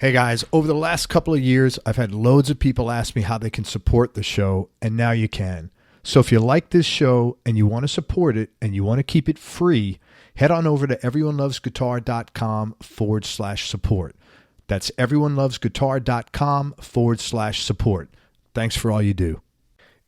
Hey guys, over the last couple of years, I've had loads of people ask me how they can support the show, and now you can. So if you like this show and you want to support it and you want to keep it free, head on over to everyonelovesguitar.com/support. That's everyonelovesguitar.com/support. Thanks for all you do.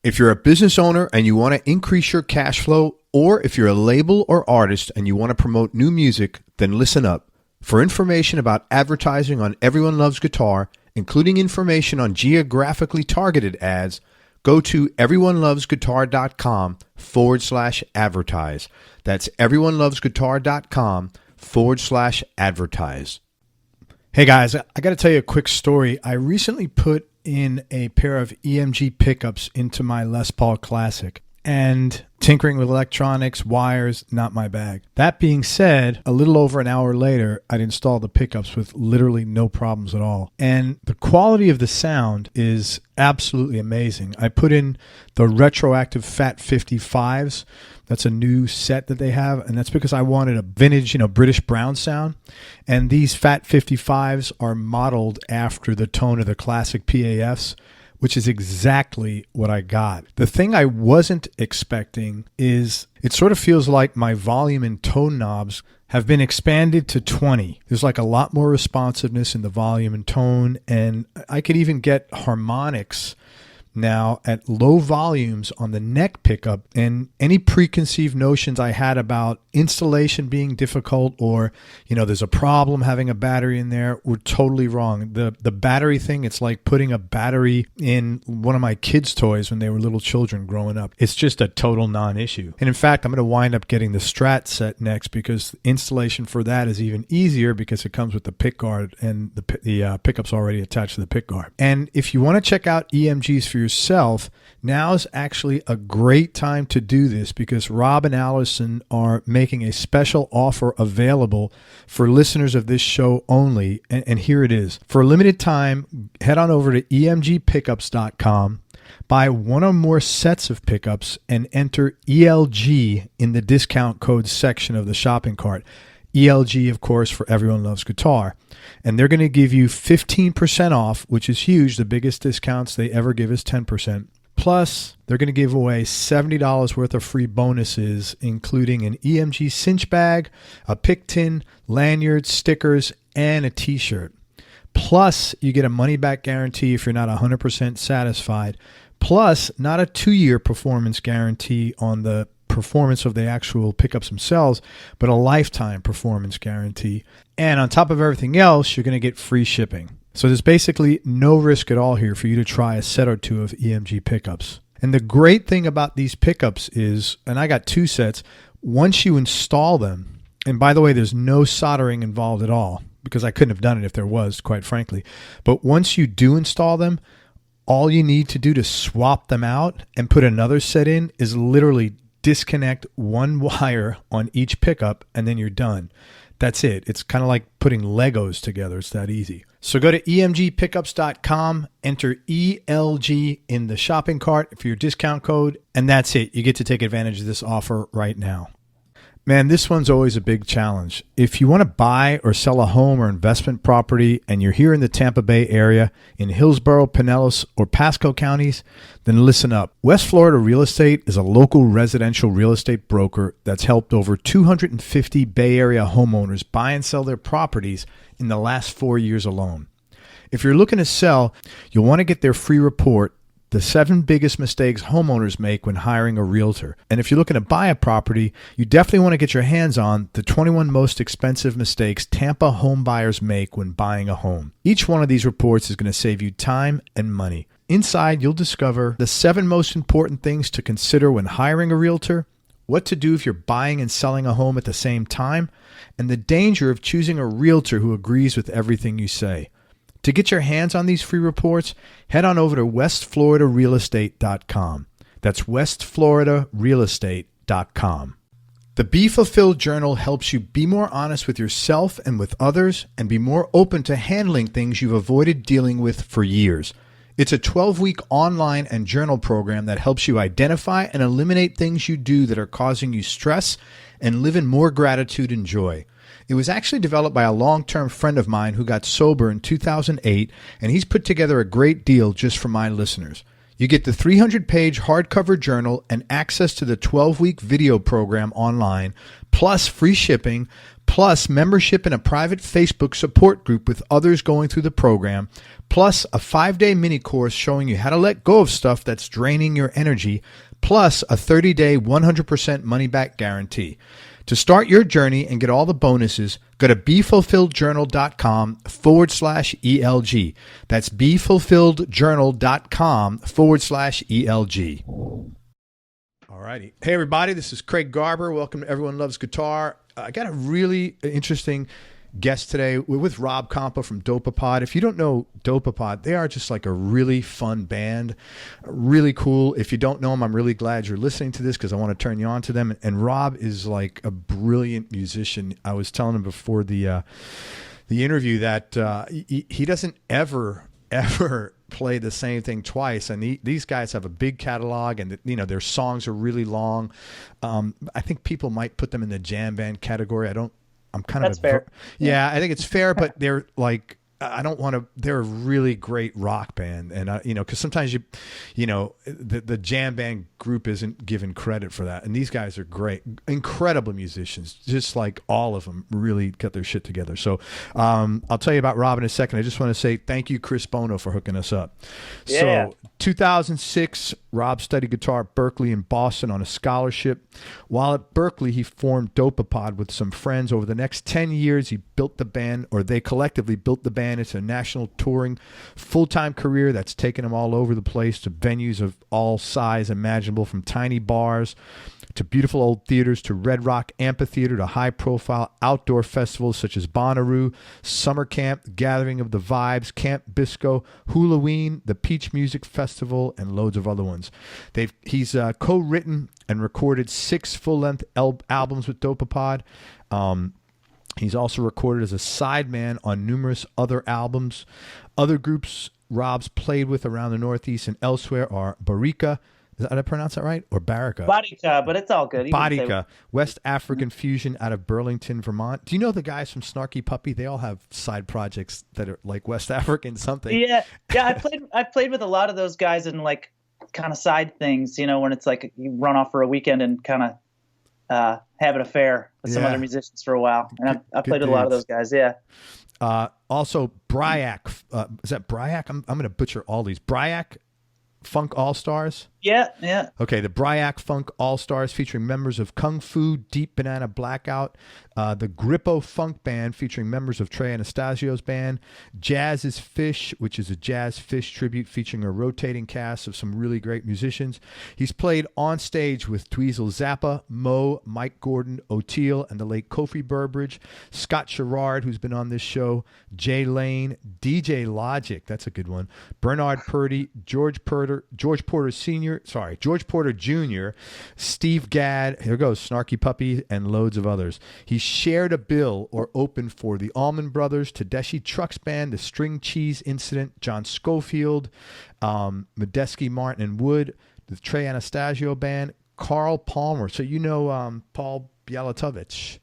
If you're a business owner and you want to increase your cash flow, or if you're a label or artist and you want to promote new music, then listen up. For information about advertising on Everyone Loves Guitar, including information on geographically targeted ads, go to everyonelovesguitar.com/advertise. That's everyonelovesguitar.com/advertise. Hey guys, I got to tell you a quick story. I recently put in a pair of EMG pickups into my Les Paul Classic, and tinkering with electronics, wires, not my bag. That being said, a little over an hour later, I'd installed the pickups with literally no problems at all. And the quality of the sound is absolutely amazing. I put in the retroactive Fat 55s. That's a new set that they have, and that's because I wanted a vintage, British Brown sound. And these Fat 55s are modeled after the tone of the classic PAFs, which is exactly what I got. The thing I wasn't expecting is it sort of feels like my volume and tone knobs have been expanded to 20. There's like a lot more responsiveness in the volume and tone, and I could even get harmonics now at low volumes on the neck pickup, and any preconceived notions I had about installation being difficult or, there's a problem having a battery in there were totally wrong. The battery thing, it's like putting a battery in one of my kids' toys when they were little children growing up. It's just a total non-issue. And in fact, I'm going to wind up getting the Strat set next because installation for that is even easier because it comes with the pick guard and the pickup's already attached to the pick guard. And if you want to check out EMGs for yourself, now's actually a great time to do this because Rob and Allison are making a special offer available for listeners of this show only. And here it is. For a limited time, head on over to emgpickups.com, buy one or more sets of pickups, and enter ELG in the discount code section of the shopping cart. ELG, of course, for Everyone Loves Guitar. And they're going to give you 15% off, which is huge. The biggest discounts they ever give is 10%. Plus, they're going to give away $70 worth of free bonuses, including an EMG cinch bag, a pick tin, lanyard, stickers, and a t-shirt. Plus, you get a money-back guarantee if you're not 100% satisfied. Plus, not a 2-year performance guarantee on the performance of the actual pickups themselves, but a lifetime performance guarantee. And on top of everything else, you're going to get free shipping. So there's basically no risk at all here for you to try a set or two of EMG pickups. And the great thing about these pickups is, and I got 2 sets, once you install them, and by the way, there's no soldering involved at all, because I couldn't have done it if there was, quite frankly. But once you do install them, all you need to do to swap them out and put another set in is literally disconnect one wire on each pickup, and then you're done. That's it. It's kind of like putting Legos together. It's that easy. So go to emgpickups.com, enter ELG in the shopping cart for your discount code, and that's it. You get to take advantage of this offer right now. Man, this one's always a big challenge. If you want to buy or sell a home or investment property and you're here in the Tampa Bay area, in Hillsborough, Pinellas, or Pasco counties, then listen up. West Florida Real Estate is a local residential real estate broker that's helped over 250 Bay Area homeowners buy and sell their properties in the last 4 years alone. If you're looking to sell, you'll want to get their free report, The 7 Biggest Mistakes Homeowners Make When Hiring a Realtor. And if you're looking to buy a property, you definitely want to get your hands on the 21 Most Expensive Mistakes Tampa Home Buyers Make When Buying a Home. Each one of these reports is going to save you time and money. Inside, you'll discover the 7 most important things to consider when hiring a realtor, what to do if you're buying and selling a home at the same time, and the danger of choosing a realtor who agrees with everything you say. To get your hands on these free reports, head on over to westfloridarealestate.com. That's westfloridarealestate.com. The Be Fulfilled Journal helps you be more honest with yourself and with others and be more open to handling things you've avoided dealing with for years. It's a 12-week online and journal program that helps you identify and eliminate things you do that are causing you stress and live in more gratitude and joy. It was actually developed by a long-term friend of mine who got sober in 2008, and he's put together a great deal just for my listeners. You get the 300-page hardcover journal and access to the 12-week video program online, plus free shipping, plus membership in a private Facebook support group with others going through the program, plus a 5-day mini course showing you how to let go of stuff that's draining your energy, plus a 30-day 100% money-back guarantee. To start your journey and get all the bonuses, go to BeFulfilledJournal.com/ELG. That's BeFulfilledJournal.com/ELG. All righty. Hey, everybody. This is Craig Garber. Welcome to Everyone Loves Guitar. I got a really interesting guest today. We're with Rob Compa from Dopapod. If you don't know Dopapod, they are just like a really fun band, really cool. If you don't know them, I'm really glad you're listening to this because I want to turn you on to them. And Rob is like a brilliant musician. I was telling him before the interview that he doesn't ever play the same thing twice, and these guys have a big catalog, and their songs are really long. I think people might put them in the jam band category. That's fair. Yeah, I think it's fair, but they're like, I don't want to. They're a really great rock band, and because sometimes the jam band group isn't given credit for that, and these guys are great, incredible musicians. Just like all of them, really got their shit together. So I'll tell you about Rob in a second. I just want to say thank you, Chris Bono, for hooking us up. Yeah. So 2006, Rob studied guitar at Berklee in Boston on a scholarship. While at Berklee, he formed Dopapod with some friends. Over the next 10 years, he built the band, or they collectively built the band. It's a national touring, full-time career that's taken them all over the place to venues of all size imaginable, from tiny bars to beautiful old theaters to Red Rock Amphitheater to high-profile outdoor festivals such as Bonnaroo, Summer Camp, Gathering of the Vibes, Camp Bisco, Halloween, the Peach Music Festival, and loads of other ones. He's co-written and recorded 6 full-length albums with Dopapod. He's also recorded as a sideman on numerous other albums. Other groups Rob's played with around the Northeast and elsewhere are Barika, did I pronounce that right? Or Barika? Bodika, but it's all good. Bodika, West African Fusion out of Burlington, Vermont. Do you know the guys from Snarky Puppy? They all have side projects that are like West African something. Yeah. I played with a lot of those guys in like kind of side things, when it's like you run off for a weekend and kind of have an affair with some other musicians for a while. And I played with a lot of those guys. Yeah. Also, Bryak. Is that Bryak? I'm going to butcher all these. Bryak Funk All-Stars? Yeah. Okay, the Bryak Funk All-Stars featuring members of Kung Fu, Deep Banana Blackout, the Grippo Funk Band featuring members of Trey Anastasio's band, Jazz is Fish, which is a jazz fish tribute featuring a rotating cast of some really great musicians. He's played on stage with Dweezil Zappa, Mo, Mike Gordon, Oteil, and the late Kofi Burbridge, Scott Sharrard, who's been on this show, Jay Lane, DJ Logic, that's a good one, Bernard Purdy, George Porter Jr., Steve Gadd, here goes, Snarky Puppy, and loads of others. He shared a bill or opened for the Allman Brothers, Tedeschi Trucks Band, the String Cheese Incident, John Schofield, Medeski, Martin and Wood, the Trey Anastasio Band, Carl Palmer. So Paul Bialatovich.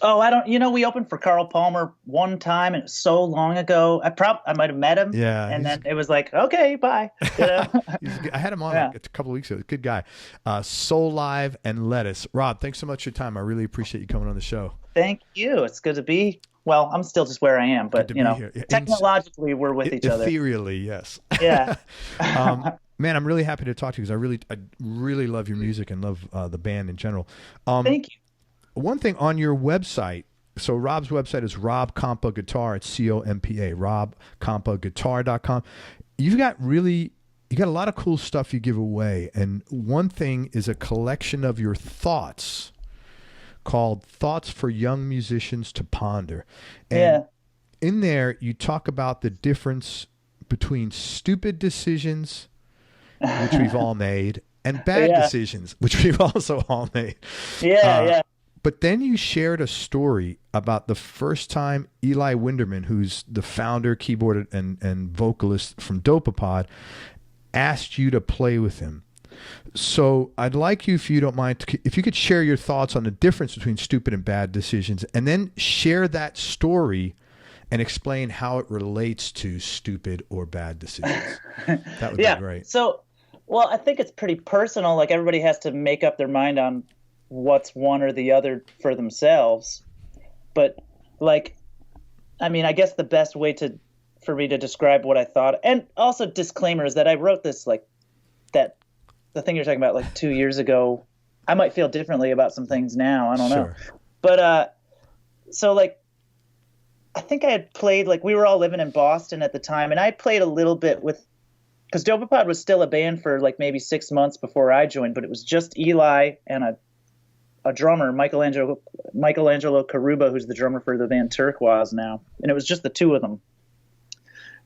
Oh, I don't. We opened for Carl Palmer one time, and it was so long ago. I might have met him. Yeah, and then it was like, okay, bye. I had him on a couple of weeks ago. Good guy. Soul Live and Lettuce. Rob, thanks so much for your time. I really appreciate you coming on the show. Thank you. It's good to be. Well, I'm still just where I am, but technologically we're with each other. Ethereally, yes. Yeah. Man, I'm really happy to talk to you because I really love your music and love the band in general. Thank you. One thing on your website, so Rob's website is Rob Compa Guitar. It's COMPA, robcompaguitar.com. You got a lot of cool stuff you give away. And one thing is a collection of your thoughts called Thoughts for Young Musicians to Ponder. And in there, you talk about the difference between stupid decisions, which we've all made, and bad decisions, which we've also all made. Yeah. But then you shared a story about the first time Eli Winderman, who's the founder, keyboard, and vocalist from Dopapod, asked you to play with him. So I'd like you, if you don't mind, if you could share your thoughts on the difference between stupid and bad decisions, and then share that story and explain how it relates to stupid or bad decisions. That would be great. So, well, I think it's pretty personal. Like, everybody has to make up their mind on what's one or the other for themselves. But, like, I mean, I guess the best way for me to describe what I thought, and also disclaimer, is that I wrote this, like, that the thing you're talking about, like, 2 years ago. I might feel differently about some things now. I don't know. But so, like, I think I had played, like, we were all living in Boston at the time, and I played a little bit with, because Dopapod was still a band for like maybe 6 months before I joined, but it was just Eli and a drummer, Michelangelo Caruba, who's the drummer for the band Turquoise now, and it was just the two of them.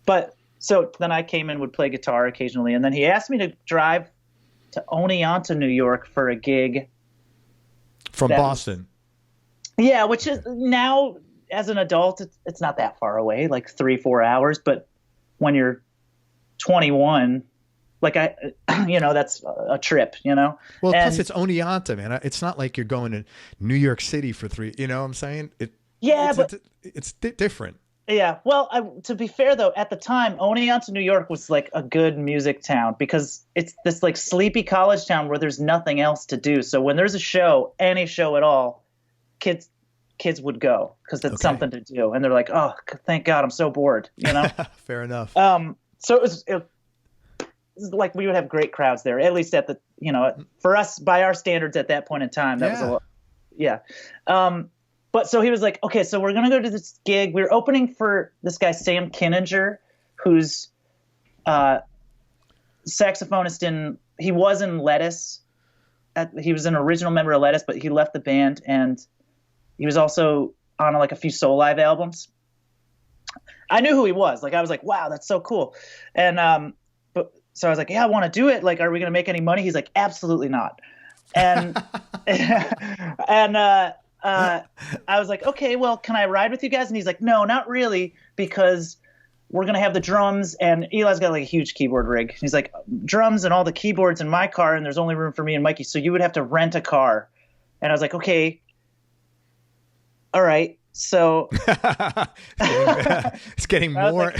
But so then I came in, would play guitar occasionally, and then he asked me to drive to Oneonta, New York for a gig from Boston. Yeah, which is now, as an adult, it's not that far away, like 3-4 hours. But when you're 21, like that's a trip, Well, plus it's Oneonta, man. It's not like you're going to New York City for 3. You know what I'm saying? It's different. Yeah. Well, to be fair though, at the time, Oneonta, New York was like a good music town because it's this like sleepy college town where there's nothing else to do. So when there's a show, any show at all, kids would go because it's something to do, and they're like, "Oh, thank God, I'm so bored," Fair enough. So it was like we would have great crowds there, at least at the for us by our standards at that point in time. That was a lot. Yeah. But so he was like, "Okay, so we're gonna go to this gig. We're opening for this guy Sam Kinninger, who's saxophonist he was in Lettuce. He was an original member of Lettuce, but he left the band, and he was also on like a few Soul Live albums. I knew who he was. Like, I was like, wow, that's so cool. And so I was like, yeah, I want to do it. Like, are we going to make any money? He's like, absolutely not. And I was like, okay, well, can I ride with you guys? And he's like, no, not really, because we're going to have the drums, and Eli's got like a huge keyboard rig. He's like, drums and all the keyboards in my car, and there's only room for me and Mikey, so you would have to rent a car. And I was like, okay, all right. So it's getting more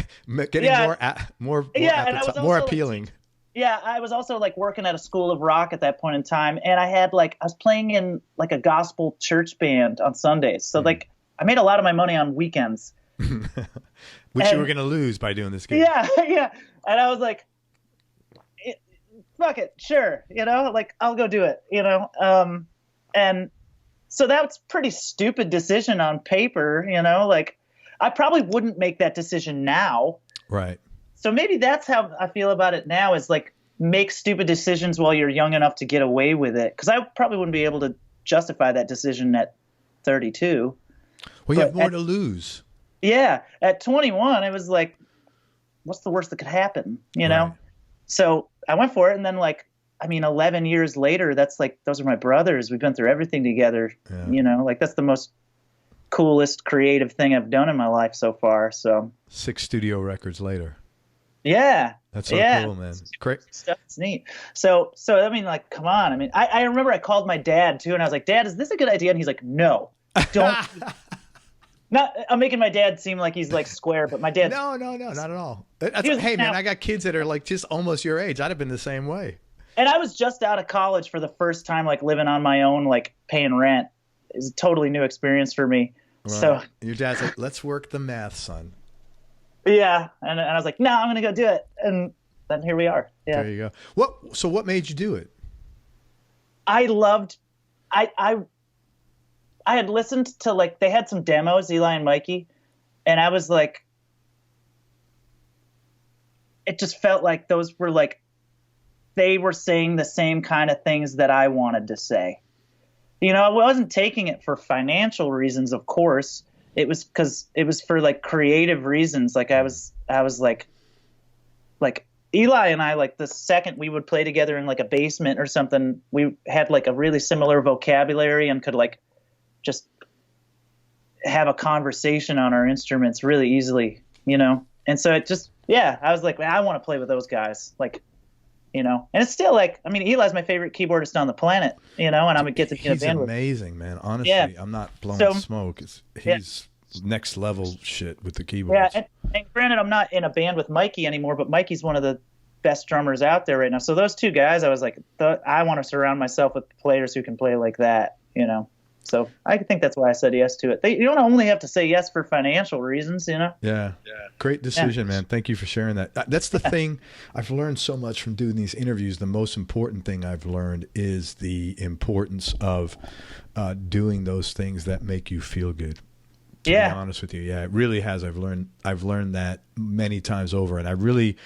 appealing. Yeah, I was also like working at a school of rock at that point in time, and I was playing in like a gospel church band on Sundays. So like I made a lot of my money on weekends. Which you were going to lose by doing this gig. Yeah, yeah. And I was like, fuck it, sure, like I'll go do it, and so that's a pretty stupid decision on paper, like I probably wouldn't make that decision now. Right. So maybe that's how I feel about it now, is like make stupid decisions while you're young enough to get away with it. Because I probably wouldn't be able to justify that decision at 32. Well, you have more to lose. Yeah. At 21, it was like, what's the worst that could happen, Right. So I went for it, and then 11 years later, that's like, those are my brothers. We've been through everything together, like that's the most coolest creative thing I've done in my life so far. So 6 studio records later. Yeah. That's so cool, man. Great stuff. It's neat. So I mean, like, come on. I mean, I remember I called my dad too, and I was like, Dad, is this a good idea? And he's like, no, don't. I'm making my dad seem like he's like square, but my dad. No, not at all. Hey, man, I got kids that are like just almost your age. I'd have been the same way. And I was just out of college for the first time, like living on my own, like paying rent. It's a totally new experience for me. Right. So your dad's like, let's work the math, son. Yeah. And I was like, no, I'm going to go do it. And then here we are. Yeah. There you go. So what made you do it? I had listened to, like, they had some demos, Eli and Mikey, and I was like, it just felt like those were like, they were saying the same kind of things that I wanted to say. I wasn't taking it for financial reasons, of course. It was because it was for like creative reasons. Like I was like Eli and I, like the second we would play together in like a basement or something, we had like a really similar vocabulary and could like just have a conversation on our instruments really easily, And so it just, I was like, I want to play with those guys. Like, And it's still like, I mean, Eli's my favorite keyboardist on the planet, and I would get to be in a band with him. He's amazing, man. Honestly, yeah. I'm not blowing smoke. He's next level shit with the keyboards. Yeah, and granted, I'm not in a band with Mikey anymore, but Mikey's one of the best drummers out there right now. So those two guys, I was like, I want to surround myself with players who can play like that, So I think that's why I said yes to it. You don't only have to say yes for financial reasons, Yeah. Great decision, man. Thank you for sharing that. That's the thing. I've learned so much from doing these interviews. The most important thing I've learned is the importance of doing those things that make you feel good. To be honest with you. Yeah, it really has. I've learned that many times over, and I really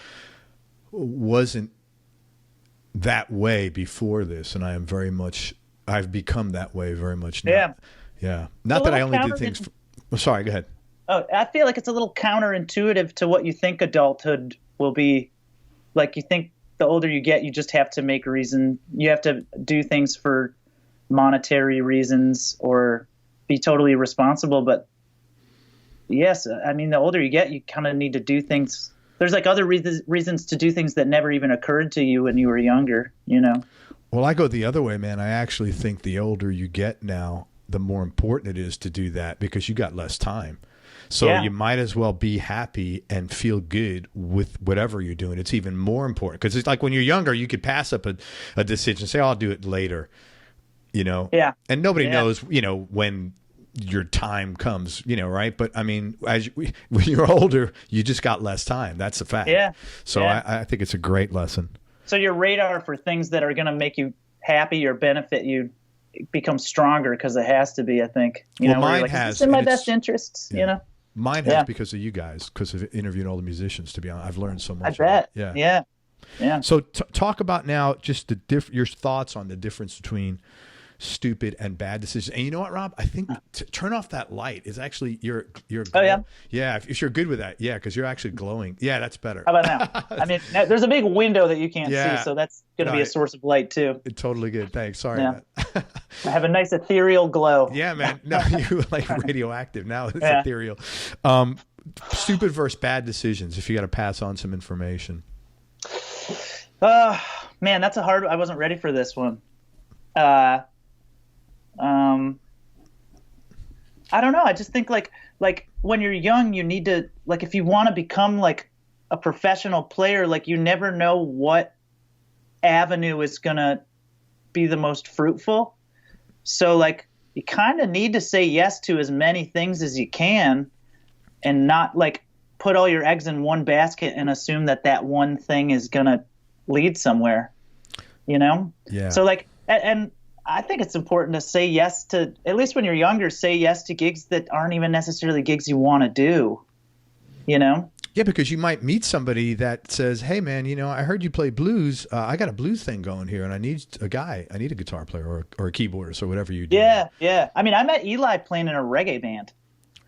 wasn't that way before this, and I've become that way very much now. Yeah. Not that I only did things sorry, go ahead. Oh, I feel like it's a little counterintuitive to what you think adulthood will be. Like, you think the older you get, you just have to make reason. You have to do things for monetary reasons or be totally responsible. But yes, I mean, the older you get, you kind of need to do things. There's like other reasons to do things that never even occurred to you when you were younger, Well, I go the other way, man. I actually think the older you get now, the more important it is to do that because you got less time. So you might as well be happy and feel good with whatever you're doing. It's even more important because it's like when you're younger, you could pass up a decision, say, I'll do it later, Yeah. And nobody knows, when your time comes, right? But I mean, when you're older, you just got less time. That's a fact. Yeah. So I think it's a great lesson. So your radar for things that are going to make you happy or benefit you becomes stronger because it has to be, I think. Mine has. It's in my best interests, Mine has because of you guys, because of interviewing all the musicians, to be honest. I've learned so much. I bet. Yeah. So talk about now just your thoughts on the difference between stupid and bad decisions. And you know what, Rob? I think turn off that light is actually you're Oh, yeah? Yeah, if you're good with that. Yeah, because you're actually glowing. Yeah, that's better. How about now? I mean, there's a big window that you can't see, so that's going to be a source of light too. Totally good. Thanks. Sorry. Yeah. I have a nice ethereal glow. Yeah, man. No, you like radioactive. Now it's ethereal. Stupid versus bad decisions, if you got to pass on some information. Man, that's I wasn't ready for this one. I don't know. I just think like when you're young, you need to, like, if you want to become like a professional player, like, you never know what avenue is going to be the most fruitful. So like, you kind of need to say yes to as many things as you can and not like put all your eggs in one basket and assume that one thing is going to lead somewhere, Yeah. So like, and I think it's important to say yes to, at least when you're younger, say yes to gigs that aren't even necessarily gigs you want to do, Yeah, because you might meet somebody that says, hey, man, I heard you play blues. I got a blues thing going here, and I need a guitar player or a keyboardist or whatever you do. Yeah. I mean, I met Eli playing in a reggae band.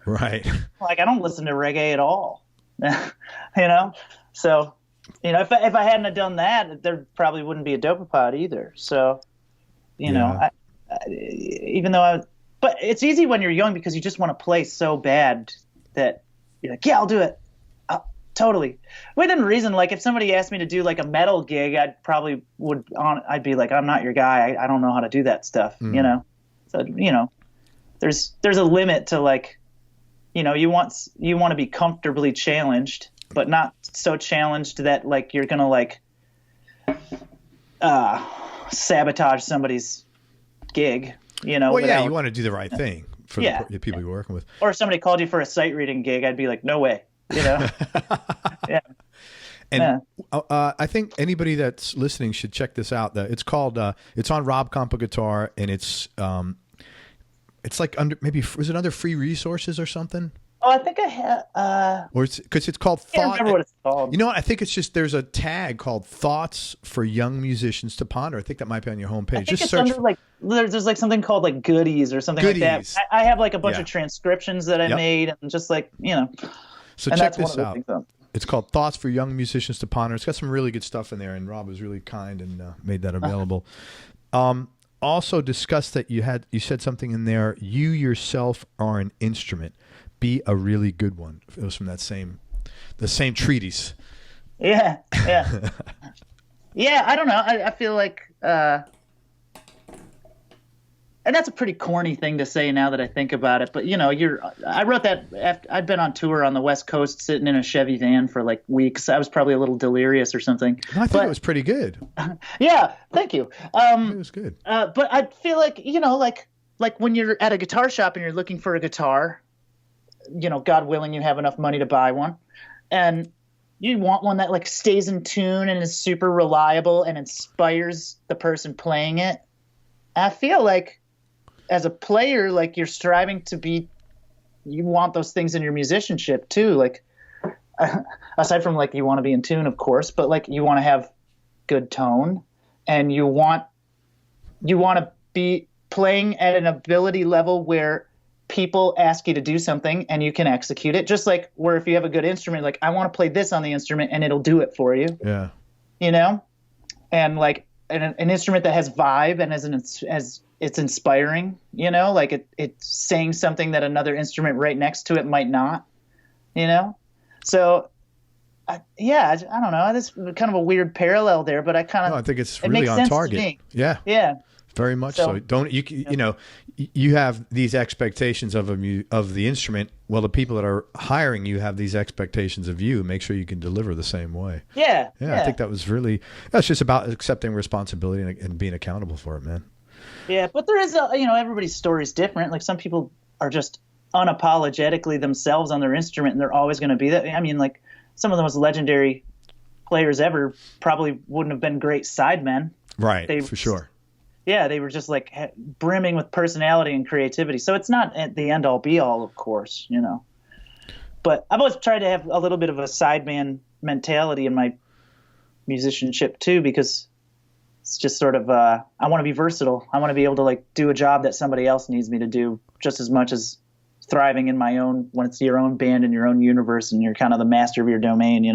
Right. Like, I don't listen to reggae at all, So, if I hadn't have done that, there probably wouldn't be a Dopapod either. So, even though but it's easy when you're young because you just want to play so bad that you're like, yeah, I'll do it. Totally. Within reason, like if somebody asked me to do like a metal gig, I'd be like, I'm not your guy. I don't know how to do that stuff, So, there's a limit to like, you want to be comfortably challenged, but not so challenged that like you're going to like sabotage somebody's gig, Well, yeah, you want to do the right thing for the people you're working with. Or if somebody called you for a sight reading gig, I'd be like, no way, Yeah. And I think anybody that's listening should check this out. It's called it's on Rob Compa Guitar, and it's like was it under free resources or something? Oh, I think I have. Or because it's called Thought. I can't remember what it's called. You know what? I think it's just there's a tag called Thoughts for Young Musicians to Ponder. I think that might be on your homepage. I think it's under like there's like something called like goodies or something like that. I have like a bunch of transcriptions that I made and just like So check this out. It's called Thoughts for Young Musicians to Ponder. It's got some really good stuff in there, and Rob was really kind and made that available. Also discussed that you said something in there. You yourself are an instrument. Be a really good one. It was from the same treatise. Yeah. Yeah, I don't know. I feel like, and that's a pretty corny thing to say now that I think about it. But I wrote that after I'd been on tour on the West Coast, sitting in a Chevy van for like weeks. I was probably a little delirious or something. I think it was pretty good. Yeah, thank you. It was good. But I feel like, like when you're at a guitar shop and you're looking for a guitar, God willing, you have enough money to buy one, and you want one that like stays in tune and is super reliable and inspires the person playing it. I feel like as a player, like you're striving to be, you want those things in your musicianship too. Like aside from like, you want to be in tune, of course, but like you want to have good tone, and you want to be playing at an ability level where people ask you to do something and you can execute it. Just like where if you have a good instrument, like I want to play this on the instrument and it'll do it for you. Yeah. And like an instrument that has vibe and as it's inspiring, like it's saying something that another instrument right next to it might not, So, I don't know. This is kind of a weird parallel there, but I think it's really on target. Yeah. Yeah. Very much so. Don't you have these expectations of the instrument. Well, the people that are hiring you have these expectations of you. Make sure you can deliver the same way. Yeah. I think that's just about accepting responsibility and being accountable for it, man. Yeah, but there is everybody's story is different. Like some people are just unapologetically themselves on their instrument, and they're always going to be that. I mean, like some of the most legendary players ever probably wouldn't have been great sidemen. Right, for sure. Yeah, they were just like brimming with personality and creativity. So it's not at the end all be all, of course, But I've always tried to have a little bit of a sideman mentality in my musicianship too, because it's just sort of I want to be versatile. I want to be able to like do a job that somebody else needs me to do just as much as thriving in my own, when it's your own band and your own universe and you're kind of the master of your domain,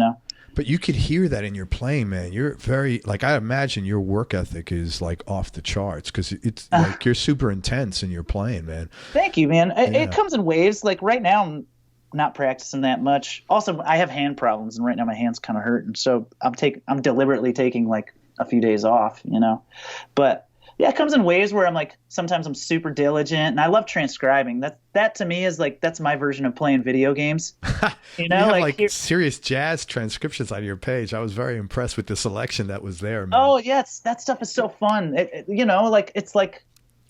But you could hear that in your playing, man. You're very, like, I imagine your work ethic is like off the charts because it's like you're super intense in your playing, man. Thank you, man. It comes in waves. Like right now, I'm not practicing that much. Also, I have hand problems, and right now my hands kind of hurt, and so I'm deliberately taking like a few days off, But yeah, it comes in waves where I'm like, sometimes I'm super diligent, and I love transcribing. That to me is like, that's my version of playing video games. You have like serious jazz transcriptions on your page. I was very impressed with the selection that was there, man. Oh yeah, that stuff is so fun. Like it's like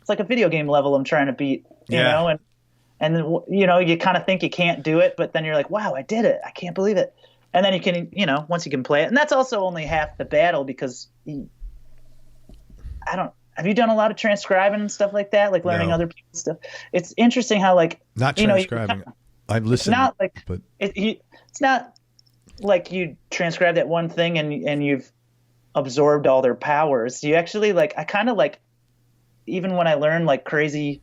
a video game level I'm trying to beat. You know, and then you kind of think you can't do it, but then you're like, wow, I did it! I can't believe it. And then you can, once you can play it, and that's also only half the battle because have you done a lot of transcribing and stuff like that? Like learning other people's stuff? It's interesting how like... Not transcribing. I've listened. It's not like... But... It's not like you transcribe that one thing and you've absorbed all their powers. You actually like... I kind of like... Even when I learn like crazy...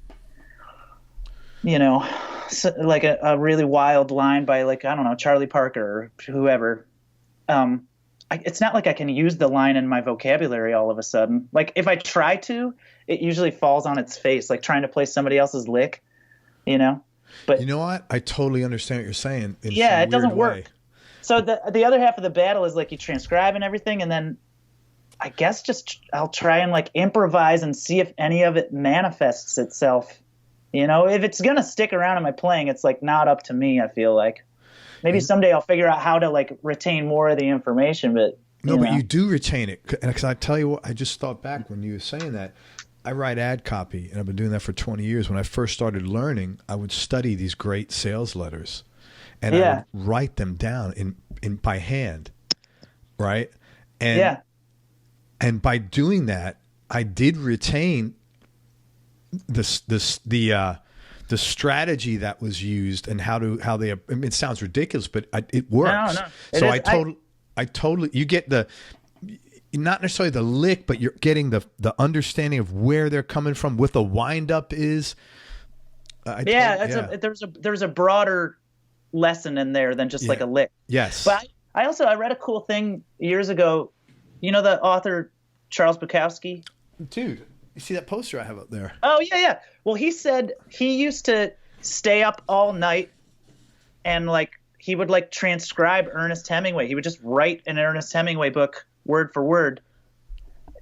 like a really wild line by like, I don't know, Charlie Parker or whoever... it's not like I can use the line in my vocabulary all of a sudden. Like if I try to, it usually falls on its face, like trying to play somebody else's lick, But you know what? I totally understand what you're saying. It doesn't work. So the other half of the battle is like you transcribe and everything, and then I guess just I'll try and like improvise and see if any of it manifests itself. If it's gonna stick around in my playing, it's like not up to me. I feel like. Maybe someday I'll figure out how to like retain more of the information, but but you do retain it. Because I tell you what, I just thought back when you were saying that. I write ad copy, and I've been doing that for 20 years. When I first started learning, I would study these great sales letters, and I would write them down in by hand, right? And by doing that, I did retain the strategy that was used and how they. I mean, it sounds ridiculous, but it works. No. I totally. You get not necessarily the lick, but you're getting the understanding of where they're coming from, what the wind up is. There's a broader lesson in there than just like a lick. Yes. But I read a cool thing years ago. The author Charles Bukowski? Dude, you see that poster I have up there? Oh, yeah. Well, he said he used to stay up all night and like he would like transcribe Ernest Hemingway. He would just write an Ernest Hemingway book word for word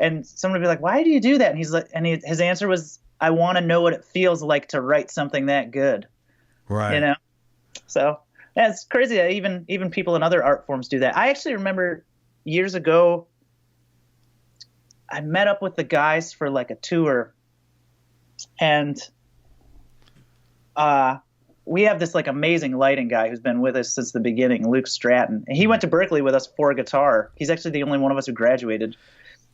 And someone would be like, why do you do that? And he's like, his answer was, I want to know what it feels like to write something that good. Right. You know? So it's crazy that even people in other art forms do that. I actually remember years ago, I met up with the guys for like a tour, and we have this like amazing lighting guy who's been with us since the beginning, Luke Stratton. And he went to Berklee with us for guitar. He's actually the only one of us who graduated.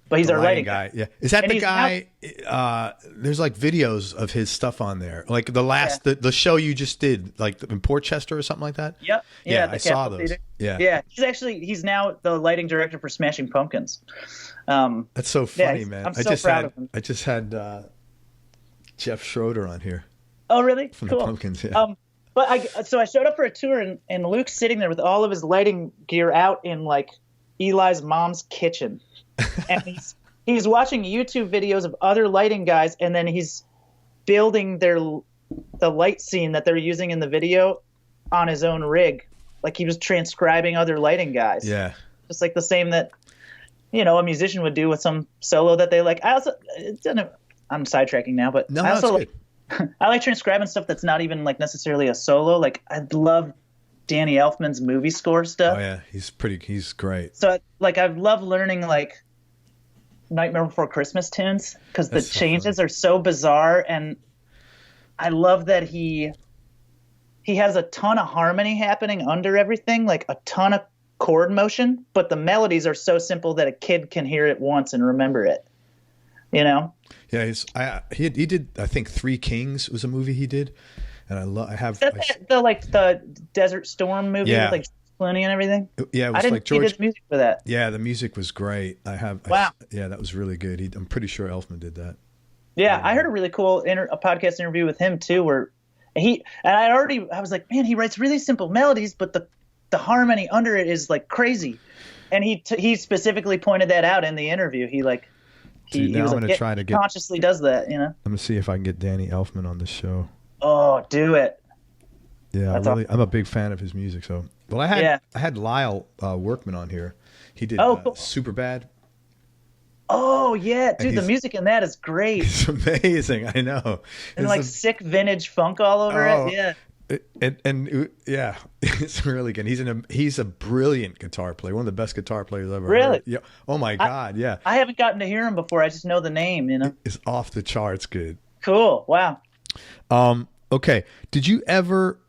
But he's our lighting guy. Yeah. Is that the guy? There's like videos of his stuff on there. Like the show you just did, like in Portchester or something like that. Yep. Yeah, I saw those. Theater. Yeah. Yeah. He's now the lighting director for Smashing Pumpkins. That's so funny, man. I'm so proud of him. I just had Jeff Schroeder on here. Oh, really? From cool. the Pumpkins, yeah. But I showed up for a tour, and Luke's sitting there with all of his lighting gear out in like Eli's mom's kitchen. And he's watching YouTube videos of other lighting guys, and then he's building the light scene that they're using in the video on his own rig. Like he was transcribing other lighting guys. Yeah. Just like the same that, a musician would do with some solo that they like. I'm sidetracking now, but no, I also good. I like transcribing stuff that's not even like necessarily a solo. Like I love Danny Elfman's movie score stuff. Oh yeah, he's great. So like I love learning like Nightmare Before Christmas tunes because the changes are so bizarre, and I love that he has a ton of harmony happening under everything, like a ton of chord motion, but the melodies are so simple that a kid can hear it once and remember it. Yeah, he did. I think Three Kings was a movie he did, and the Desert Storm movie with like Clooney and everything. Yeah, it was I didn't like George. He did music for that. Yeah, the music was great. Wow. That was really good. I'm pretty sure Elfman did that. Yeah, I heard a really cool a podcast interview with him too, where I was like, man, he writes really simple melodies, but the harmony under it is like crazy, and he specifically pointed that out in the interview. He was I'm gonna try to consciously does that, I'm gonna see if I can get Danny Elfman on this show. Oh, do it. Yeah, I'm a big fan of his music. So, well, I had Lyle Workman on here. He did cool. Super Bad. Oh yeah, dude, the music in that is great. It's amazing. I know. And like sick vintage funk all over it. Yeah. And it's really good. He's a brilliant guitar player. One of the best guitar players I've ever really? heard. Yeah. Oh my God. Yeah. I haven't gotten to hear him before. I just know the name. It's off the charts good. Cool. Wow. Okay. Did you ever?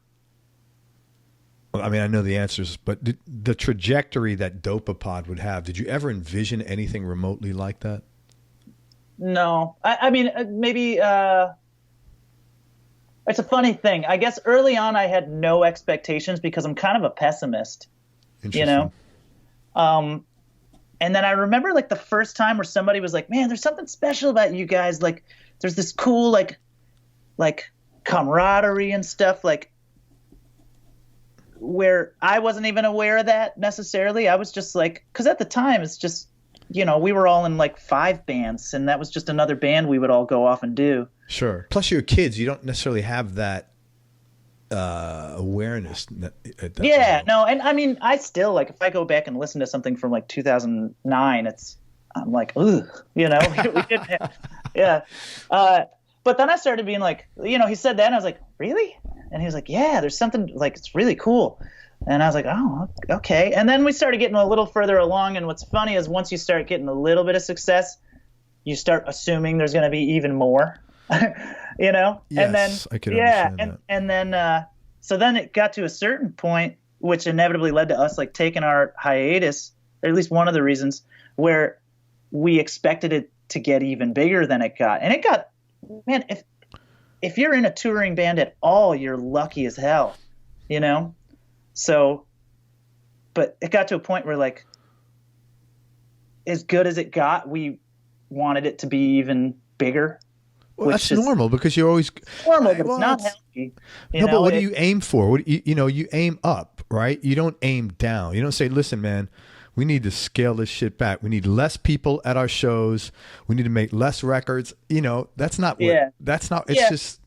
I mean, I know the answers, but the trajectory that Dopapod would have, did you ever envision anything remotely like that? No. I mean, maybe it's a funny thing. I guess early on I had no expectations because I'm kind of a pessimist, And then I remember like the first time where somebody was like, man, there's something special about you guys. Like there's this cool, like camaraderie and stuff, like, where I wasn't even aware of that necessarily. I was just like, because at the time it's just, we were all in like 5 bands, and that was just another band we would all go off and do. Sure. Plus you're kids, you don't necessarily have that awareness. At that level. No, and I mean, I still like if I go back and listen to something from like 2009, I'm like, ugh, we didn't have, but then I started being like, he said that, and I was like, really? And he was like, yeah, there's something like, it's really cool. And I was like, oh, okay. And then we started getting a little further along. And what's funny is once you start getting a little bit of success, you start assuming there's going to be even more, Yes, and then, I could understand that. And then, so then it got to a certain point, which inevitably led to us like taking our hiatus, or at least one of the reasons, where we expected it to get even bigger than it got. And it got, man, if you're in a touring band at all, you're lucky as hell, So, but it got to a point where like, as good as it got, we wanted it to be even bigger. Well, that's normal because you're always normal, but it's not healthy. But what do you aim for? You aim up, right? You don't aim down. You don't say, listen, man, we need to scale this shit back. We need less people at our shows. We need to make less records. That's not what, that's not, it's just.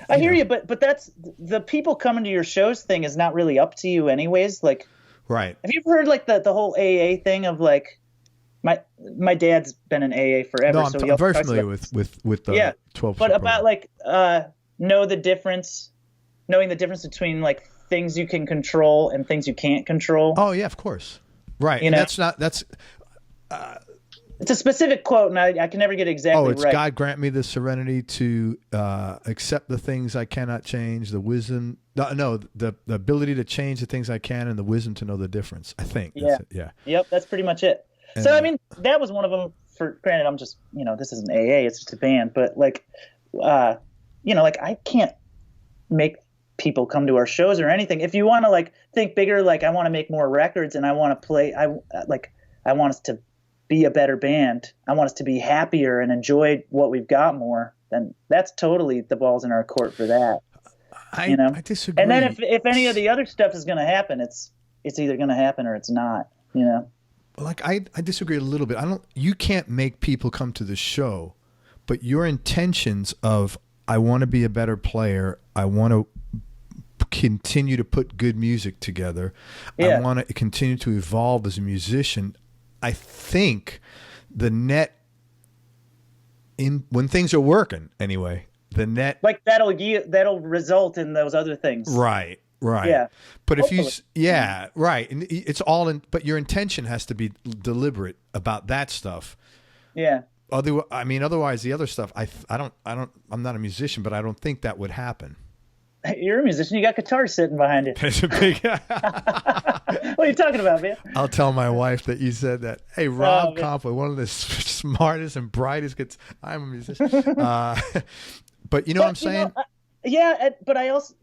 I hear you, but that's the people coming to your shows thing is not really up to you anyways. Like, right. Have you ever heard like the whole AA thing of like, my dad's been in AA forever, No, so I'm very familiar with the 12. But about like knowing the difference between like things you can control and things you can't control. Oh yeah, of course. Right. You know? That's it's a specific quote, and I can never get it exactly right. Oh, it's God grant me the serenity to accept the things I cannot change, the wisdom. No, the ability to change the things I can, and the wisdom to know the difference. I think. Yeah. That's it. Yeah. Yep. That's pretty much it. And, so I mean, that was one of them. For granted, I'm just this isn't AA, it's just a band, but like, like I can't make people come to our shows or anything. If you want to like think bigger, like I want to make more records and I want to play. I want us to be a better band. I want us to be happier and enjoy what we've got more. Then that's totally the ball's in our court for that. I disagree. And then if any of the other stuff is going to happen, it's either going to happen or it's not. Like I disagree a little bit. You can't make people come to the show, but your intentions of I want to be a better player. I want to continue to put good music together. Yeah. I want to continue to evolve as a musician. I think the net when things are working anyway, the net like that'll result in those other things. Right. Yeah. But if right. And it's all but your intention has to be deliberate about that stuff. Yeah. Otherwise the other stuff, I'm not a musician, but I don't think that would happen. You're a musician. You got guitar sitting behind you. It's a big. What are you talking about, man? I'll tell my wife that you said that. Hey, Rob Compa, one of the smartest and brightest kids. I'm a musician. But you know what I'm saying? But I also,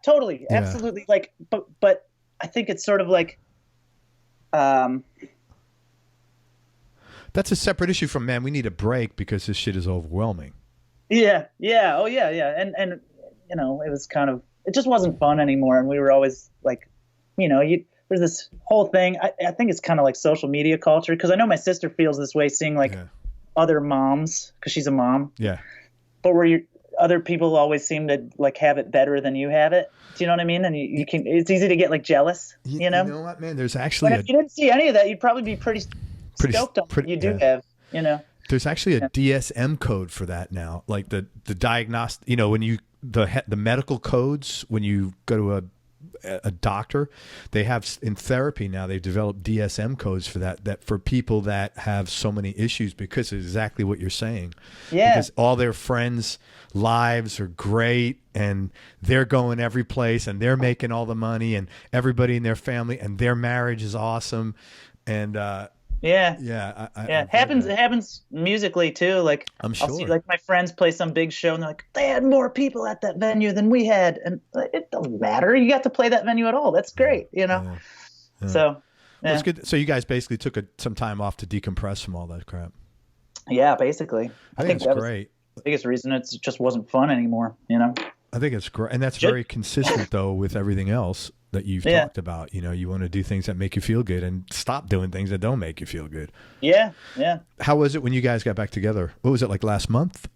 totally, absolutely. Like, but I think it's sort of like, that's a separate issue from, man, we need a break because this shit is overwhelming. Yeah. Oh yeah. And it was kind of, it just wasn't fun anymore. And we were always like, there's this whole thing. I think it's kind of like social media culture. Cause I know my sister feels this way seeing like other moms, cause she's a mom. Yeah. But where other people always seem to like have it better than you have it. Do you know what I mean? And you can, it's easy to get like jealous, You know what, man? There's actually, if you didn't see any of that, you'd probably be pretty stoked on what you do have, There's actually a DSM code for that now. Like the diagnostic, when you, the medical codes, when you go to a doctor, they have in therapy now, they've developed DSM codes for that for people that have so many issues because of exactly what you're saying. Yeah. Because all their friends' lives are great and they're going every place and they're making all the money and everybody in their family and their marriage is awesome. And, it happens musically too. Like I'm sure. I'll see like my friends play some big show and they're like, they had more people at that venue than we had, and it doesn't matter. You got to play that venue at all. That's great, So well, it's good. So you guys basically took some time off to decompress from all that crap. Yeah, basically. I think that's great. Was the biggest reason it just wasn't fun anymore. I think it's great, and that's very consistent though with everything else that you've talked about. You want to do things that make you feel good and stop doing things that don't make you feel good. Yeah. How was it when you guys got back together? What was it like last month?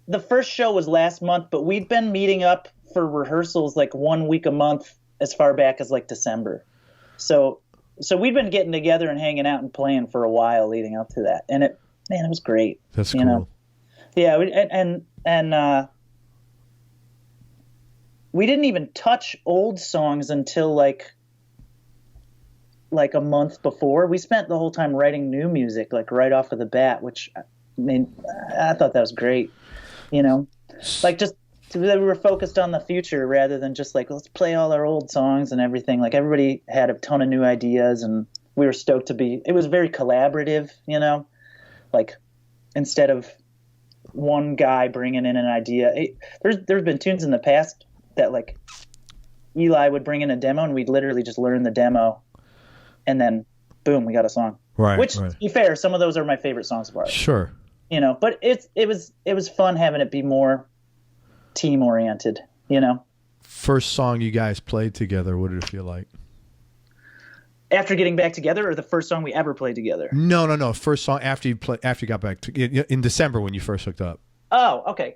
The first show was last month, but we'd been meeting up for rehearsals like 1 week a month as far back as like December. So we'd been getting together and hanging out and playing for a while leading up to that. And it was great. That's cool. Yeah. And we didn't even touch old songs until like a month before. We spent the whole time writing new music, like right off of the bat, which I thought that was great. Like just we were focused on the future rather than just like, let's play all our old songs and everything. Like everybody had a ton of new ideas and we were stoked it was very collaborative, like instead of one guy bringing in an idea. There's been tunes in the past that like Eli would bring in a demo and we'd literally just learn the demo and then boom, we got a song. Right. Which to be fair, some of those are my favorite songs of ours. Sure. But it was fun having it be more team oriented, First song you guys played together, what did it feel like? After getting back together, or the first song we ever played together? No. First song after you got back in December when you first hooked up. Oh, okay.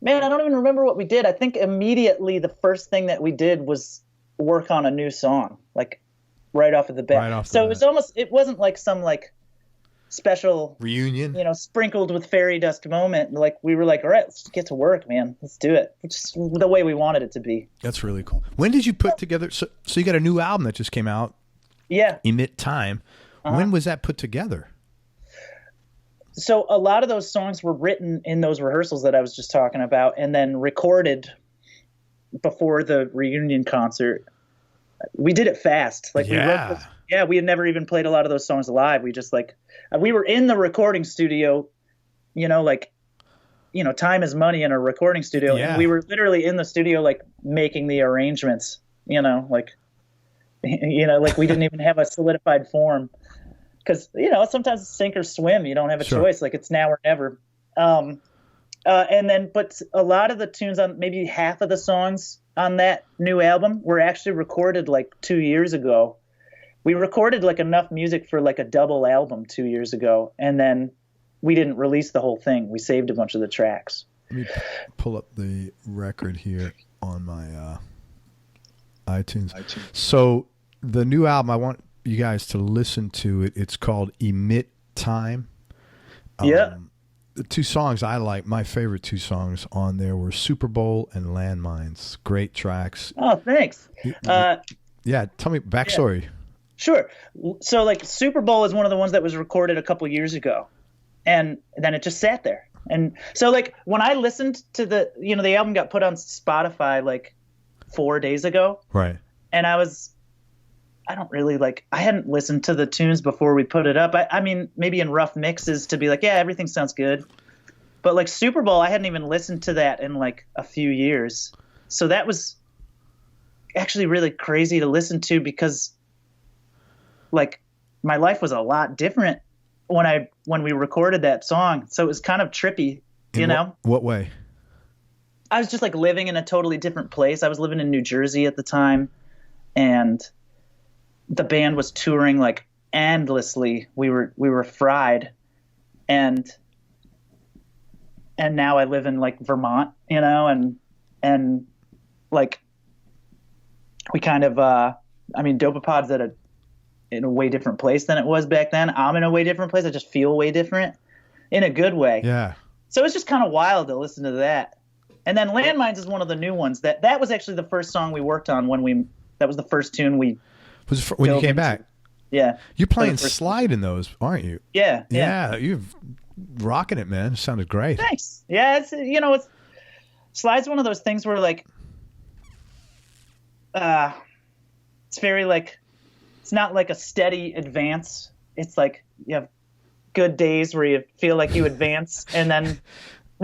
Man, I don't even remember what we did. I think immediately the first thing that we did was work on a new song. Like right off of the bat. Right off the so bat. it was almost, it wasn't like some like special reunion, sprinkled with fairy dust moment. Like we were like, all right, let's get to work, man. Let's do it. It's just the way we wanted it to be. That's really cool. When did you put together? So you got a new album that just came out. Yeah. Emit Time. When was that put together? So a lot of those songs were written in those rehearsals that I was just talking about, and then recorded before the reunion concert. We did it fast. Like we wrote those, we had never even played a lot of those songs live. We just like, we were in the recording studio, time is money in a recording studio. Yeah. And we were literally in the studio, like making the arrangements, like we didn't even have a solidified form. Cause sometimes it's sink or swim. You don't have a choice. Like it's now or never. And then, but a lot of the tunes on maybe half of the songs on that new album were actually recorded like 2 years ago. We recorded like enough music for like a double album 2 years ago. And then we didn't release the whole thing. We saved a bunch of the tracks. Let me pull up the record here on my iTunes. So the new album, I want you guys to listen to it. It's called Emit Time. The two songs I like, my favorite two songs on there were Super Bowl and Landmines. Great tracks. Oh, thanks. Tell me backstory. Yeah. Sure. So like Super Bowl is one of the ones that was recorded a couple years ago, and then it just sat there. And so like when I listened to the album got put on Spotify like 4 days ago. Right. And I hadn't listened to the tunes before we put it up. I mean, maybe in rough mixes to be like, yeah, everything sounds good. But like Super Bowl, I hadn't even listened to that in like a few years. So that was actually really crazy to listen to because like my life was a lot different when we recorded that song. So it was kind of trippy, What way? I was just like living in a totally different place. I was living in New Jersey at the time, and the band was touring like endlessly. We were fried, and now I live in like Vermont, and like we kind of Dopapod's in a way different place than it was back then. I'm in a way different place. I just feel way different in a good way. Yeah. So it's just kind of wild to listen to that. And then Landmines is one of the new ones that was actually the first song we worked on that was the first tune we when you came back. Yeah. You're playing slide in those, aren't you? Yeah. Yeah. You're rocking it, man. It sounded great. Thanks. Yeah. It's slide's one of those things where like, it's very like, it's not like a steady advance. It's like you have good days where you feel like you advance, and then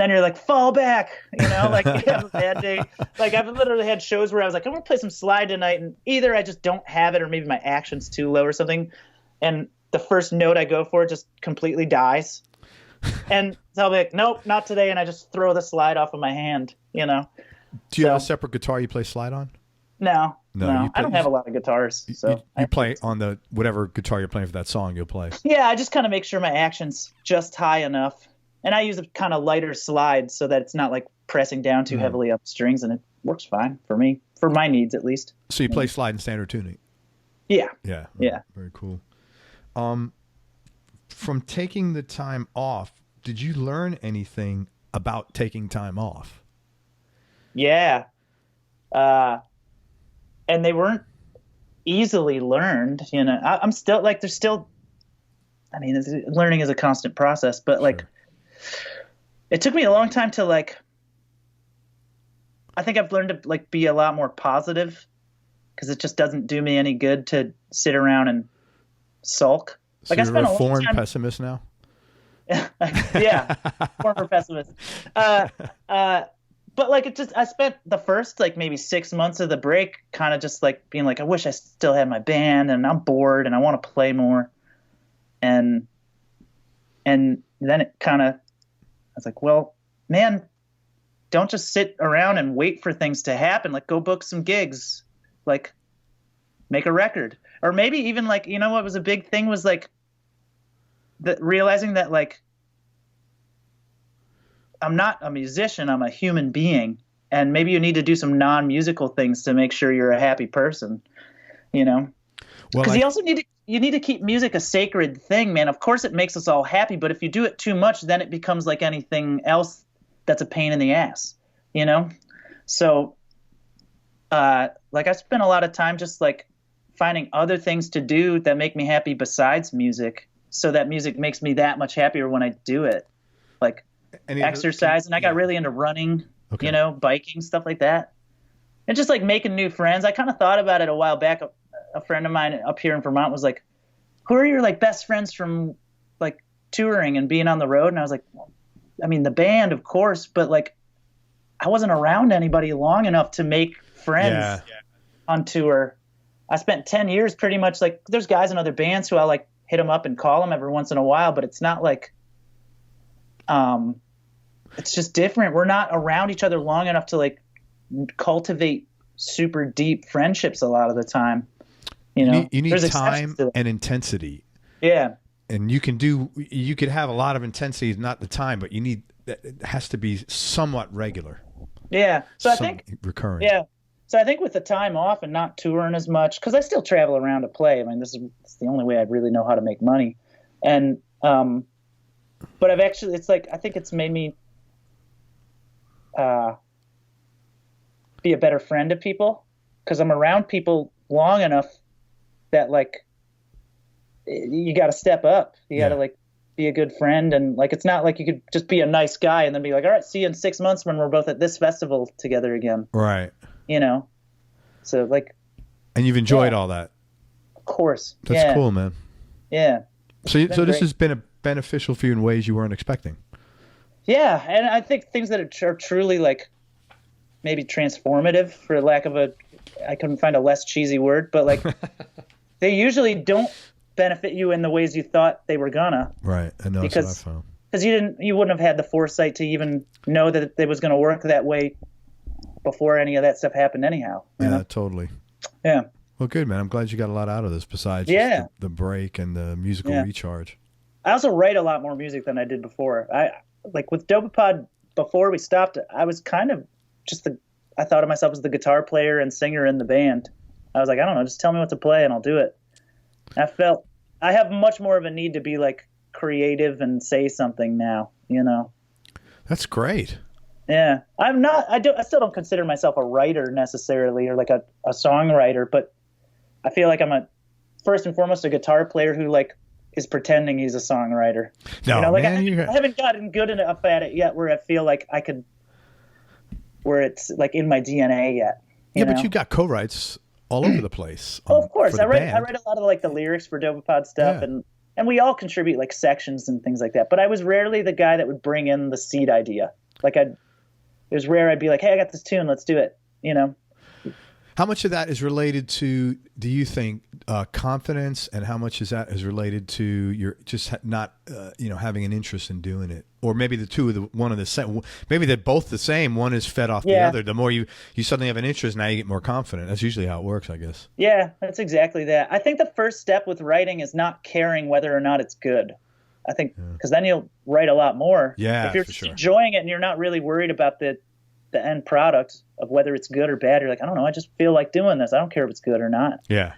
you're like, fall back, like you have a bad day. Like I've literally had shows where I was like, I'm going to play some slide tonight, and either I just don't have it or maybe my action's too low or something, and the first note I go for just completely dies. And so I'll be like, nope, not today, and I just throw the slide off of my hand, Do you have a separate guitar you play slide on? No. I don't have a lot of guitars. So you play on the whatever guitar you're playing for that song, you'll play. Yeah, I just kind of make sure my action's just high enough. And I use a kind of lighter slide so that it's not like pressing down too heavily on the strings, and it works fine for me, for my needs at least. So you play slide in standard tuning? Yeah. Yeah. Yeah. Very cool. From taking the time off, did you learn anything about taking time off? Yeah. And they weren't easily learned, I'm still like, there's still, learning is a constant process, but like, it took me a long time to like, I think I've learned to like be a lot more positive, because it just doesn't do me any good to sit around and sulk. So like you're a foreign pessimist now? Yeah, former pessimist. But like I spent the first like maybe 6 months of the break kind of just like being like, I wish I still had my band, and I'm bored and I want to play more. And then it kind of, I was like, well, man, don't just sit around and wait for things to happen. Like go book some gigs, like make a record, or maybe even like, what was a big thing was like realizing that like, I'm not a musician, I'm a human being. And maybe you need to do some non-musical things to make sure you're a happy person, Well, Because you need to keep music a sacred thing, man. Of course, it makes us all happy, but if you do it too much, then it becomes like anything else that's a pain in the ass, you know? So, like, I spent a lot of time just like finding other things to do that make me happy besides music, so that music makes me that much happier when I do it, like exercise. And I got really into running, you know, biking, stuff like that, and just like making new friends. I kind of thought about it a while back. A friend of mine up here in Vermont was like, who are your like best friends from like touring and being on the road? And I was like, well, I mean, the band, of course, but like I wasn't around anybody long enough to make friends on tour. I spent 10 years pretty much like, there's guys in other bands who I like hit them up and call them every once in a while, but it's not like, it's just different. We're not around each other long enough to like cultivate super deep friendships a lot of the time. You know, you need time and intensity. Yeah. And you could have a lot of intensity, not the time, but it has to be somewhat regular. Yeah. So I think recurring. Yeah. So I think with the time off and not touring as much, because I still travel around to play. I mean, it's the only way I really know how to make money. And, but I've actually, it's like, I think it's made me be a better friend to people, because I'm around people long enough that like you got to step up. You got to like be a good friend. And like, it's not like you could just be a nice guy and then be like, all right, see you in 6 months when we're both at this festival together again. Right. You know? So like. And you've enjoyed all that. Of course. That's cool, man. Yeah. So this has been beneficial for you in ways you weren't expecting. Yeah. And I think things that are truly like maybe transformative, for lack of I couldn't find a less cheesy word, but like they usually don't benefit you in the ways you thought they were gonna. Right. I know. That's what I found. Because you wouldn't have had the foresight to even know that it was going to work that way before any of that stuff happened anyhow. You know? Totally. Yeah. Well, good, man. I'm glad you got a lot out of this besides just the break and the musical recharge. I also write a lot more music than I did before. I like with Dopapod, before we stopped, I was kind of just I thought of myself as the guitar player and singer in the band. I was like, I don't know, just tell me what to play and I'll do it. I have much more of a need to be like creative and say something now, you know. That's great. Yeah. I still don't consider myself a writer necessarily, or like a songwriter, but I feel like I'm first and foremost a guitar player who like is pretending he's a songwriter. No, you know, like man, I haven't gotten good enough at it yet where I feel like I could, where it's like in my DNA yet. But you got co-writes all over the place. Well, of course. I write a lot of like the lyrics for Dopapod stuff, and we all contribute like sections and things like that. But I was rarely the guy that would bring in the seed idea. Like it was rare. I'd be like, hey, I got this tune, let's do it. You know? How much of that is related to, do you think, confidence, and how much is that is related to your just not, having an interest in doing it? Or maybe the two, one of the same, maybe they're both the same. One is fed off the other. The more you suddenly have an interest, now you get more confident. That's usually how it works, I guess. Yeah, that's exactly that. I think the first step with writing is not caring whether or not it's good. I think, because then you'll write a lot more. Yeah, if you're just enjoying it and you're not really worried about the end product of whether it's good or bad, you're like, I don't know, I just feel like doing this. I don't care if it's good or not. Yeah.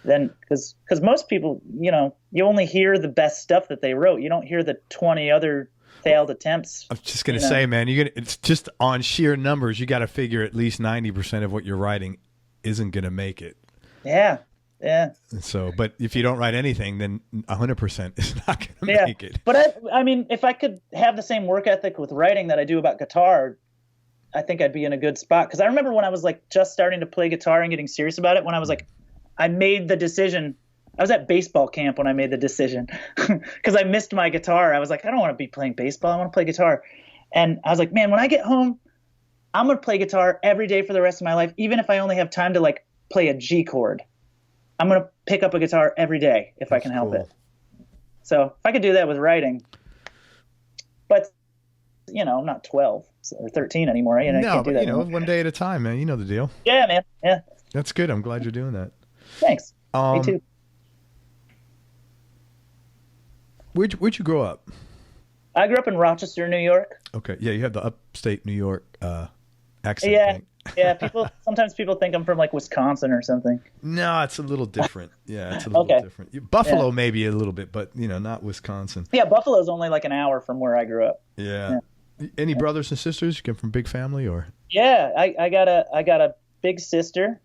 Then, because most people, you only hear the best stuff that they wrote. You don't hear the 20 other failed attempts. I was just going to say, man, it's just on sheer numbers. You got to figure at least 90% of what you're writing isn't going to make it. Yeah. Yeah. So, but if you don't write anything, then 100% is not going to make it. But I mean, if I could have the same work ethic with writing that I do about guitar, I think I'd be in a good spot. Because I remember when I was like just starting to play guitar and getting serious about it, when I was like, I made the decision. I was at baseball camp when I made the decision because I missed my guitar. I was like, I don't want to be playing baseball. I want to play guitar. And I was like, man, when I get home, I'm going to play guitar every day for the rest of my life, even if I only have time to like play a G chord. I'm going to pick up a guitar every day if I can help it. So if I could do that with writing, but I'm not 12 or 13 anymore. I can't do that anymore. One day at a time, man. You know the deal. Yeah, man. Yeah. That's good. I'm glad you're doing that. Thanks. Me too. Where'd you grow up? I grew up in Rochester, New York. Okay. Yeah, you have the upstate New York accent. Yeah. Yeah, sometimes people think I'm from like Wisconsin or something. No, it's a little different. Yeah, it's a little different. Buffalo maybe a little bit, but not Wisconsin. Yeah, Buffalo's only like an hour from where I grew up. Yeah. Any brothers and sisters? You come from big family or? Yeah, I got a big sister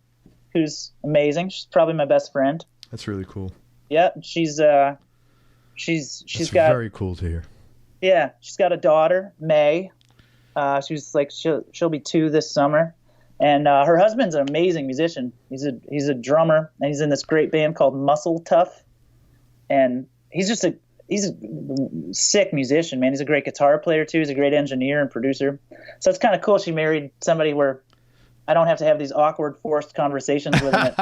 who's amazing. She's probably my best friend. That's really cool. Yeah, she's got very cool to hear. Yeah, she's got a daughter, May. She's like she'll be 2 this summer, and her husband's an amazing musician. He's a drummer, and he's in this great band called Muscle Tough, and he's a sick musician, man. He's a great guitar player too. He's a great engineer and producer. So it's kind of cool. She married somebody where I don't have to have these awkward, forced conversations with him.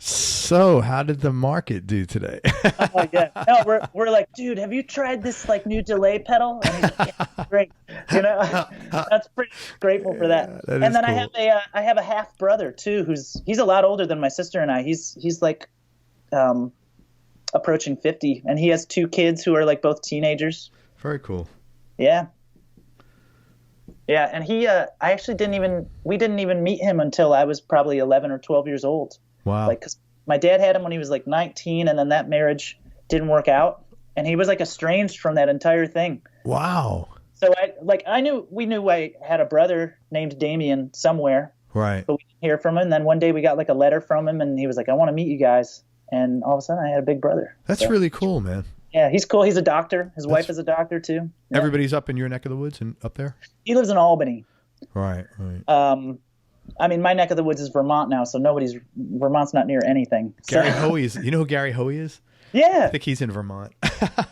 So, how did the market do today? Oh yeah, no, we're like, dude, have you tried this like new delay pedal? And he's like, yeah, great. That's pretty grateful for that. That and then cool. I have a half brother too, he's a lot older than my sister and I. He's like, approaching 50, and he has 2 kids who are like both teenagers. Very cool. Yeah. Yeah, and we didn't even meet him until I was probably 11 or 12 years old. Wow. Like, 'cause my dad had him when he was like 19, and then that marriage didn't work out, and he was like estranged from that entire thing. Wow. So we knew I had a brother named Damien somewhere. Right. But we didn't hear from him. And then one day we got like a letter from him, and he was like, I want to meet you guys. And all of a sudden I had a big brother. That's really cool, man. Yeah, he's cool. He's a doctor. His wife is a doctor too. Yeah. Everybody's up in your neck of the woods and up there? He lives in Albany. Right. I mean, my neck of the woods is Vermont now, so Vermont's not near anything. Gary Hoey is, you know who Gary Hoey is? Yeah. I think he's in Vermont.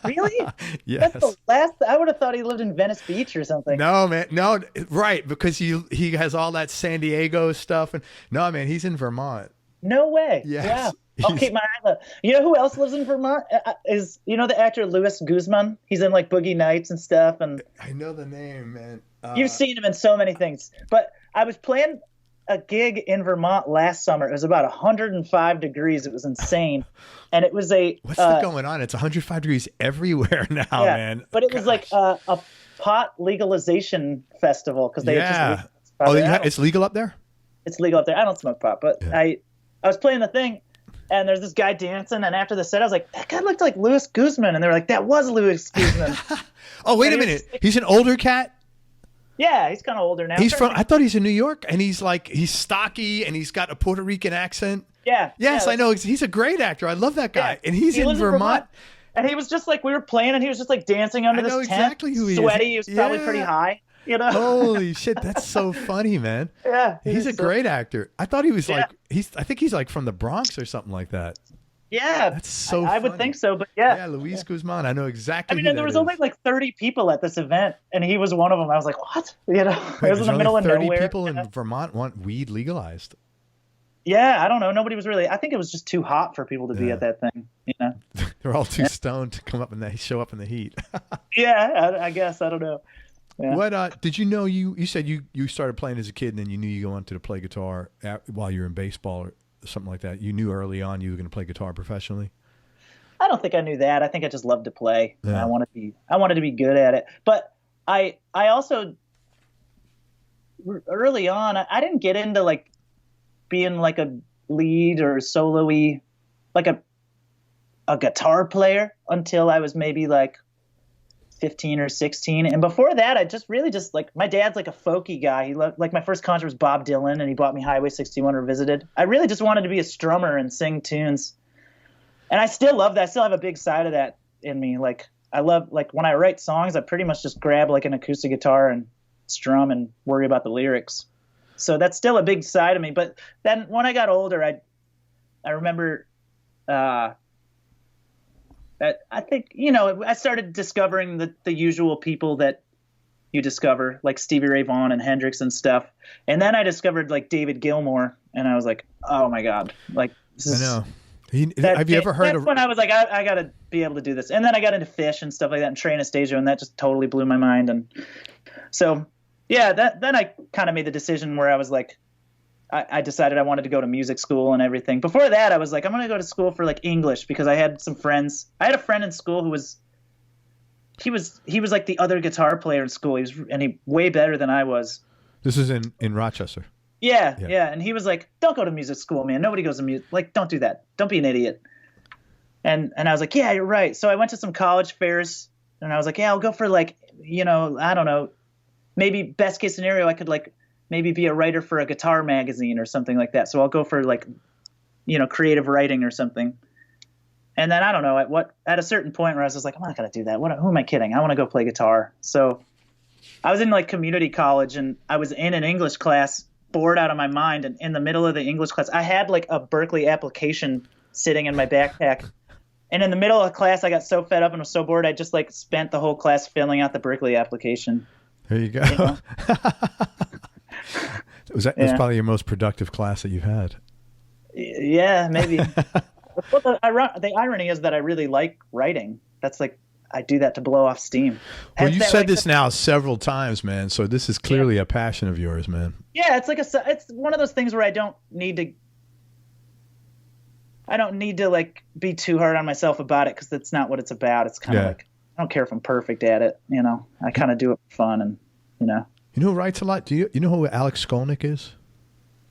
Really? Yes. That's the last, I would have thought he lived in Venice Beach or something. No, man. No, right. Because he has all that San Diego stuff. And no, man, he's in Vermont. No way. Yes. Wow. I'll keep my eye out. You know who else lives in Vermont? Is the actor Luis Guzman? He's in like Boogie Nights and stuff. And I know the name, man. You've seen him in so many things. But I was playing a gig in Vermont last summer. It was about 105 degrees. It was insane. And it was what's going on? It's 105 degrees everywhere now, man. But it was like a pot legalization festival because they just it's legal up there? It's legal up there. I don't smoke pot, but I was playing the thing. And there's this guy dancing, and after the set, I was like, that guy looked like Luis Guzman. And they were like, that was Luis Guzman. Oh, wait a minute. He's an older cat? Yeah, he's kind of older now. I thought he's in New York, and he's stocky, and he's got a Puerto Rican accent. Yeah. Yes, I know. He's a great actor. I love that guy. Yeah. And he's in Vermont. And he was just like, we were playing, and he was just like dancing under this tent. Exactly who he is. Sweaty. He was probably pretty high. Holy shit, that's so funny, man. Yeah, he's a great actor. I thought he was I think he's like from the Bronx or something like that. Yeah, that's so I would think so, but yeah, Luis Guzman. I know exactly. I mean, there was only like 30 people at this event, and he was one of them. I was like, what? It was in the middle of nowhere. 30 people in Vermont want weed legalized. Yeah, I don't know. Nobody was really. I think it was just too hot for people to be at that thing. They're all too stoned to come up and show up in the heat. Yeah, I guess I don't know. Yeah. What did you know? You said you started playing as a kid, and then you knew you wanted to play guitar while you were in baseball or something like that. You knew early on you were going to play guitar professionally. I don't think I knew that. I think I just loved to play. Yeah. I wanted to be good at it. But I also early on I didn't get into like being like a lead or solo-y, like a guitar player until I was maybe like 15 or 16. And before that, I just like, my dad's like a folky guy. He loved, like, my first concert was Bob Dylan, and he bought me Highway 61 Revisited. I really just wanted to be a strummer and sing tunes. And I still love that. I still have a big side of that in me. Like, I love, like, when I write songs, I pretty much just grab like an acoustic guitar and strum and worry about the lyrics. So that's still a big side of me. But then when I got older, I remember, I think, I started discovering the usual people that you discover, like Stevie Ray Vaughan and Hendrix and stuff. And then I discovered like David Gilmour, and I was like, oh my God. Like, I know. Have you ever heard that's when I was like, I got to be able to do this. And then I got into Fish and stuff like that and Trey Anastasio, and that just totally blew my mind. And so, yeah, then I kind of made the decision where I was like, I decided I wanted to go to music school and everything. Before that, I was like, I'm going to go to school for like English, because I had some friends. I had a friend in school who was like the other guitar player in school. He way better than I was. This is in Rochester. Yeah. And he was like, don't go to music school, man. Nobody goes to music. Like, don't do that. Don't be an idiot. And I was like, yeah, you're right. So I went to some college fairs and I was like, yeah, I'll go for like, I don't know, maybe best case scenario, I could like maybe be a writer for a guitar magazine or something like that. So I'll go for like, creative writing or something. And then I don't know at a certain point where I was just like, I'm not going to do that. Who am I kidding? I want to go play guitar. So I was in like community college and I was in an English class, bored out of my mind. And in the middle of the English class, I had like a Berklee application sitting in my backpack. And in the middle of the class, I got so fed up and was so bored, I just like spent the whole class filling out the Berklee application. There you go. That's probably your most productive class that you've had. Yeah, maybe. Well, the irony is that I really like writing. That's like, I do that to blow off steam. Well, you said this now several times, man. So this is clearly a passion of yours, man. Yeah, it's one of those things where I don't need to like be too hard on myself about it because that's not what it's about. It's kind of like, I don't care if I'm perfect at it. I kind of do it for fun and, You know who writes a lot? Do you know who Alex Skolnick is?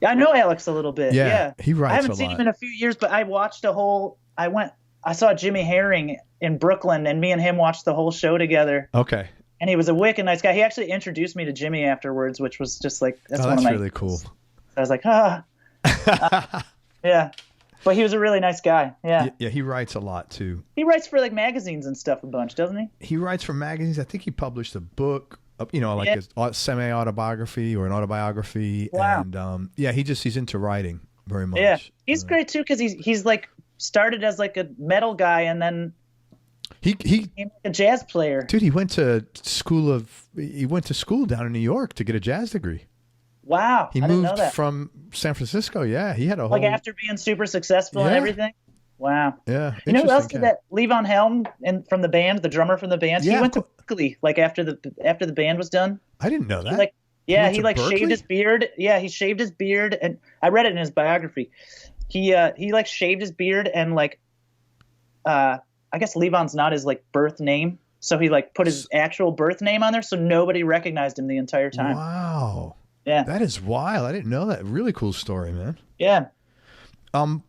Yeah, I know Alex a little bit. Yeah. He writes a lot. I haven't seen him in a few years, but I watched I saw Jimmy Herring in Brooklyn and me and him watched the whole show together. Okay. And he was a wicked nice guy. He actually introduced me to Jimmy afterwards, which was just like, that's really cool. I was like, yeah. But he was a really nice guy. Yeah. Yeah, he writes a lot too. He writes for like magazines and stuff a bunch, doesn't he? He writes for magazines. I think he published a book, his semi-autobiography or an autobiography. Wow. And he's into writing very much. Yeah. He's great too because he's like started as like a metal guy and then he became like a jazz player. Dude, he went to school down in New York to get a jazz degree. Wow. He moved from San Francisco. Yeah. He had a whole... Like after being super successful and everything? Wow. Yeah. You know who else did that? Levon Helm from the band, the drummer from the band. Yeah, he went to Berklee like after the band was done. I didn't know that. He shaved his beard. Yeah, he shaved his beard and I read it in his biography. He like shaved his beard and like I guess Levon's not his like birth name. So he like put his actual birth name on there so nobody recognized him the entire time. Wow. Yeah. That is wild. I didn't know that. Really cool story, man. Yeah.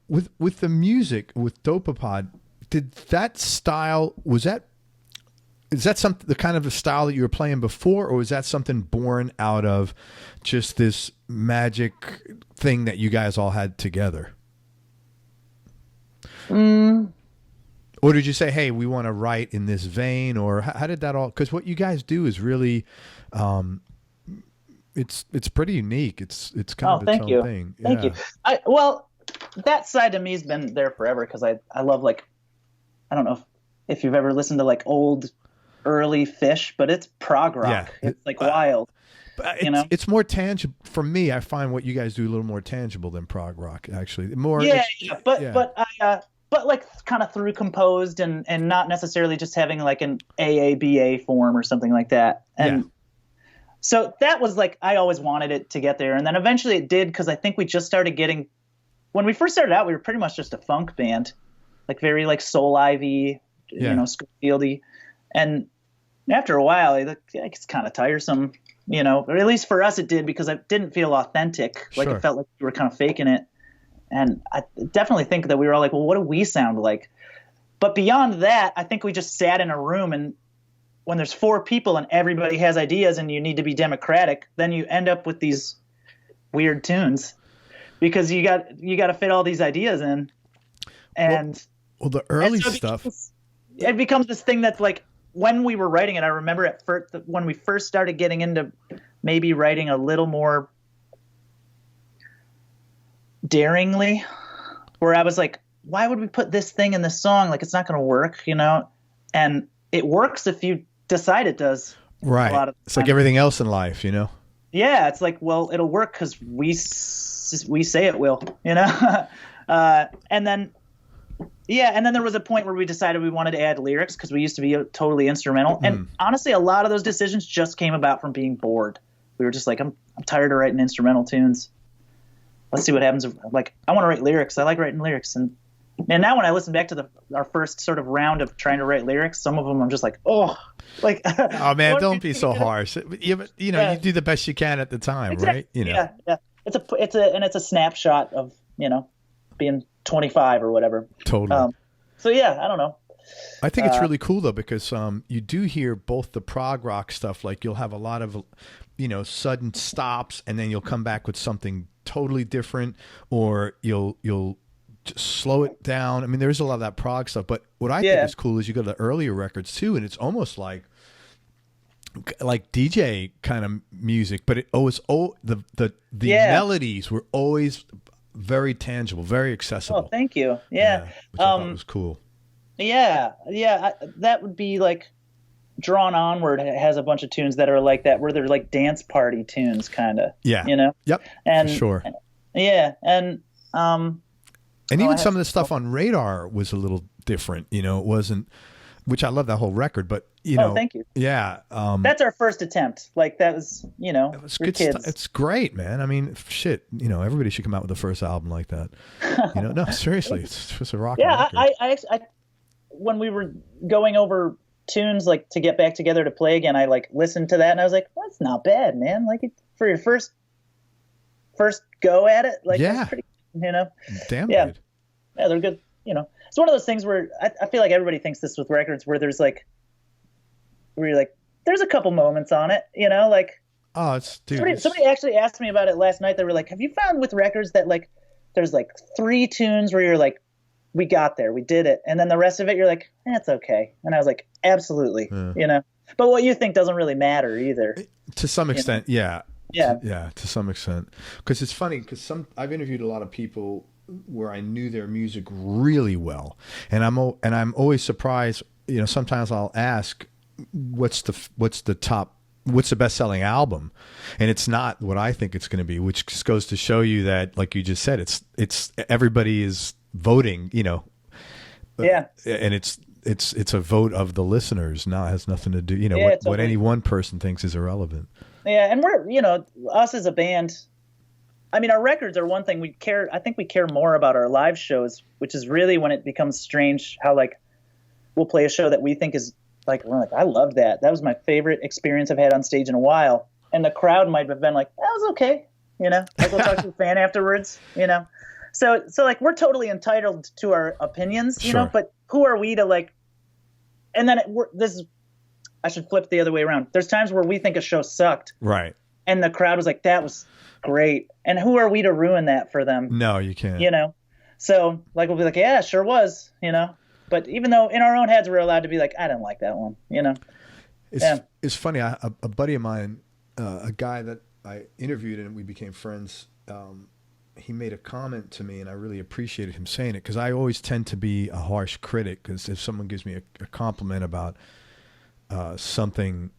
With the music, with Dopapod, did that style, is that something, the kind of the style that you were playing before, or was that something born out of just this magic thing that you guys all had together? Or did you say, hey, we want to write in this vein, or how did that all, because what you guys do is really, it's pretty unique. It's kind of its own thing. Thank you. That side of me has been there forever because I love like, I don't know if you've ever listened to like old early Fish, but it's prog rock. Yeah. It's like wild. It's more tangible for me. I find what you guys do a little more tangible than prog rock, actually. But like kind of through composed and not necessarily just having like an AABA form or something like that. And so that was like, I always wanted it to get there. And then eventually it did because I think we just started getting, when we first started out, we were pretty much just a funk band, like very like soul Ivy, Schofieldy. And after a while, it's kind of tiresome, or at least for us it did because it didn't feel authentic. Like It felt like we were kind of faking it. And I definitely think that we were all like, well, what do we sound like? But beyond that, I think we just sat in a room and when there's 4 people and everybody has ideas and you need to be democratic, then you end up with these weird tunes because you got to fit all these ideas in. And well the early stuff, it becomes this thing that's like when we were writing it, I remember at first when we first started getting into maybe writing a little more daringly, where I was like, why would we put this thing in this song? Like, it's not going to work, and it works if you decide it does. Right. It's like everything else in life, Yeah. It's like, well, it'll work because we say it will, and then there was a point where we decided we wanted to add lyrics because we used to be totally instrumental. And honestly, a lot of those decisions just came about from being bored. We were just like, I'm tired of writing instrumental tunes. Let's see what happens. Like, I want to write lyrics. I like writing lyrics. And now when I listen back to our first sort of round of trying to write lyrics, some of them I'm just like, oh man, don't be so harsh. You do the best you can at the time, right? Yeah. it's a snapshot of, being 25 or whatever. Totally. So yeah, I don't know. I think it's really cool though, because you do hear both the prog rock stuff, like you'll have a lot of, sudden stops, and then you'll come back with something totally different, or you'll just slow it down. I mean, there's a lot of that prog stuff, but what I think is cool is you go to the earlier records too, and it's almost like DJ kind of music, but the melodies were always very tangible, very accessible. Oh, thank you. Yeah. Which I thought was cool. Yeah. That would be like Drawn Onward has a bunch of tunes that are like that, where they're like dance party tunes, kind of. Yeah. Yep. And for sure. Yeah. And even some of the stuff on Radar was a little different. It wasn't, which I love that whole record, but thank you. Yeah. That's our first attempt. Like that was, it was good kids. It's great, man. I mean, shit, everybody should come out with the first album like that. No, seriously, it's just a rock. Yeah. I when we were going over tunes, like to get back together to play again, I like listened to that and I was like, that's not bad, man. Like for your first go at it, like that's pretty, Damn yeah. good. Yeah, they're good. It's one of those things where I feel like everybody thinks this with records, where there's like, where you're like, there's a couple moments on it, like. Oh, somebody actually asked me about it last night. They were like, have you found with records that like, there's like 3 tunes where you're like, we got there, we did it, and then the rest of it you're like, it's okay. And I was like, absolutely. But what you think doesn't really matter either. To some extent, yeah. Yeah, to some extent, because it's funny, because I've interviewed a lot of people where I knew their music really well, and I'm always surprised. Sometimes I'll ask, what's the best-selling album, and it's not what I think it's going to be, which just goes to show you that, like you just said, it's everybody is voting, yeah, and it's a vote of the listeners. Now it has nothing to do, what any one person thinks is irrelevant. Yeah, and we're, us as a band, I mean, our records are one thing. I think we care more about our live shows, which is really when it becomes strange how, like, we'll play a show that we think is, like, we're like, I love that. That was my favorite experience I've had on stage in a while. And the crowd might have been like, that was okay. Like, we'll talk to the fan afterwards, So, like, we're totally entitled to our opinions, Sure. But who are we to, like, and then I should flip the other way around. There's times where we think a show sucked. Right. And the crowd was like, that was great. And who are we to ruin that for them? No, you can't. So, like, we'll be like, yeah, sure was, But even though in our own heads we're allowed to be like, I didn't like that one, It's funny. A buddy of mine, a guy that I interviewed and we became friends, he made a comment to me, and I really appreciated him saying it, because I always tend to be a harsh critic, because if someone gives me a compliment about something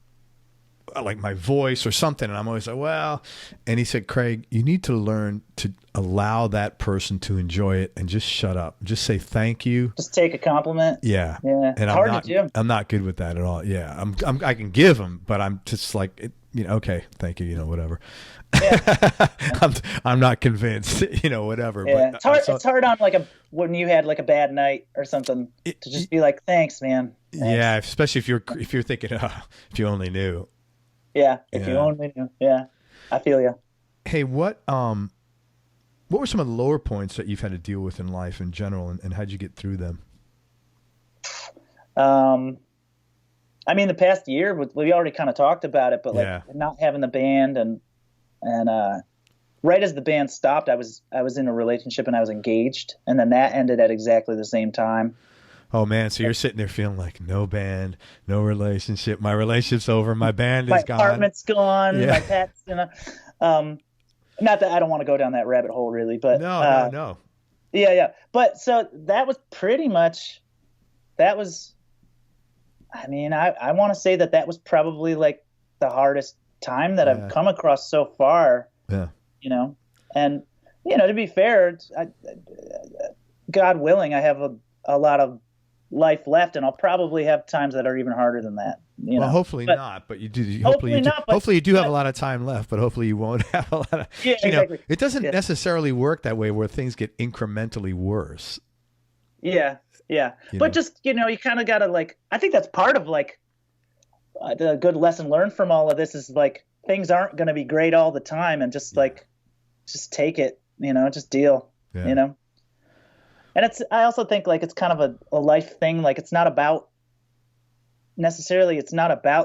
like my voice or something, and I'm always like, well, and he said, Craig, you need to learn to allow that person to enjoy it and just shut up. Just say thank you. Just take a compliment. Yeah. And I'm not good with that at all. Yeah. I can give them, but I'm just like, okay, thank you, whatever. Yeah. I'm not convinced, whatever. Yeah. But it's hard on like when you had like a bad night or something to just be like, thanks, man. Thanks. Yeah. Especially if you're thinking, if you only knew. Yeah. If you only knew. Yeah. I feel you. Hey, what were some of the lower points that you've had to deal with in life in general, and how'd you get through them? I mean, the past year, we already kind of talked about it, but like not having the band and right as the band stopped, I was in a relationship and I was engaged, and then that ended at exactly the same time. Oh man, so you're sitting there feeling like no band, no relationship. My relationship's over. My band is gone. My apartment's gone. My pets, not that I don't want to go down that rabbit hole really, but no. Yeah. But so that was pretty much. I mean, I want to say that was probably like the hardest time that I've come across so far. Yeah. And to be fair, God willing, I have a lot of life left, and I'll probably have times that are even harder than that. Well, hopefully not, but you do. Hopefully you do have a lot of time left, but hopefully you won't have a lot of. Yeah, exactly. It doesn't necessarily work that way, where things get incrementally worse. Yeah. But just you kind of gotta like. I think that's part of like the good lesson learned from all of this is like things aren't going to be great all the time, and just like just take it, just deal, Yeah. And I also think like it's kind of a life thing. Like it's not about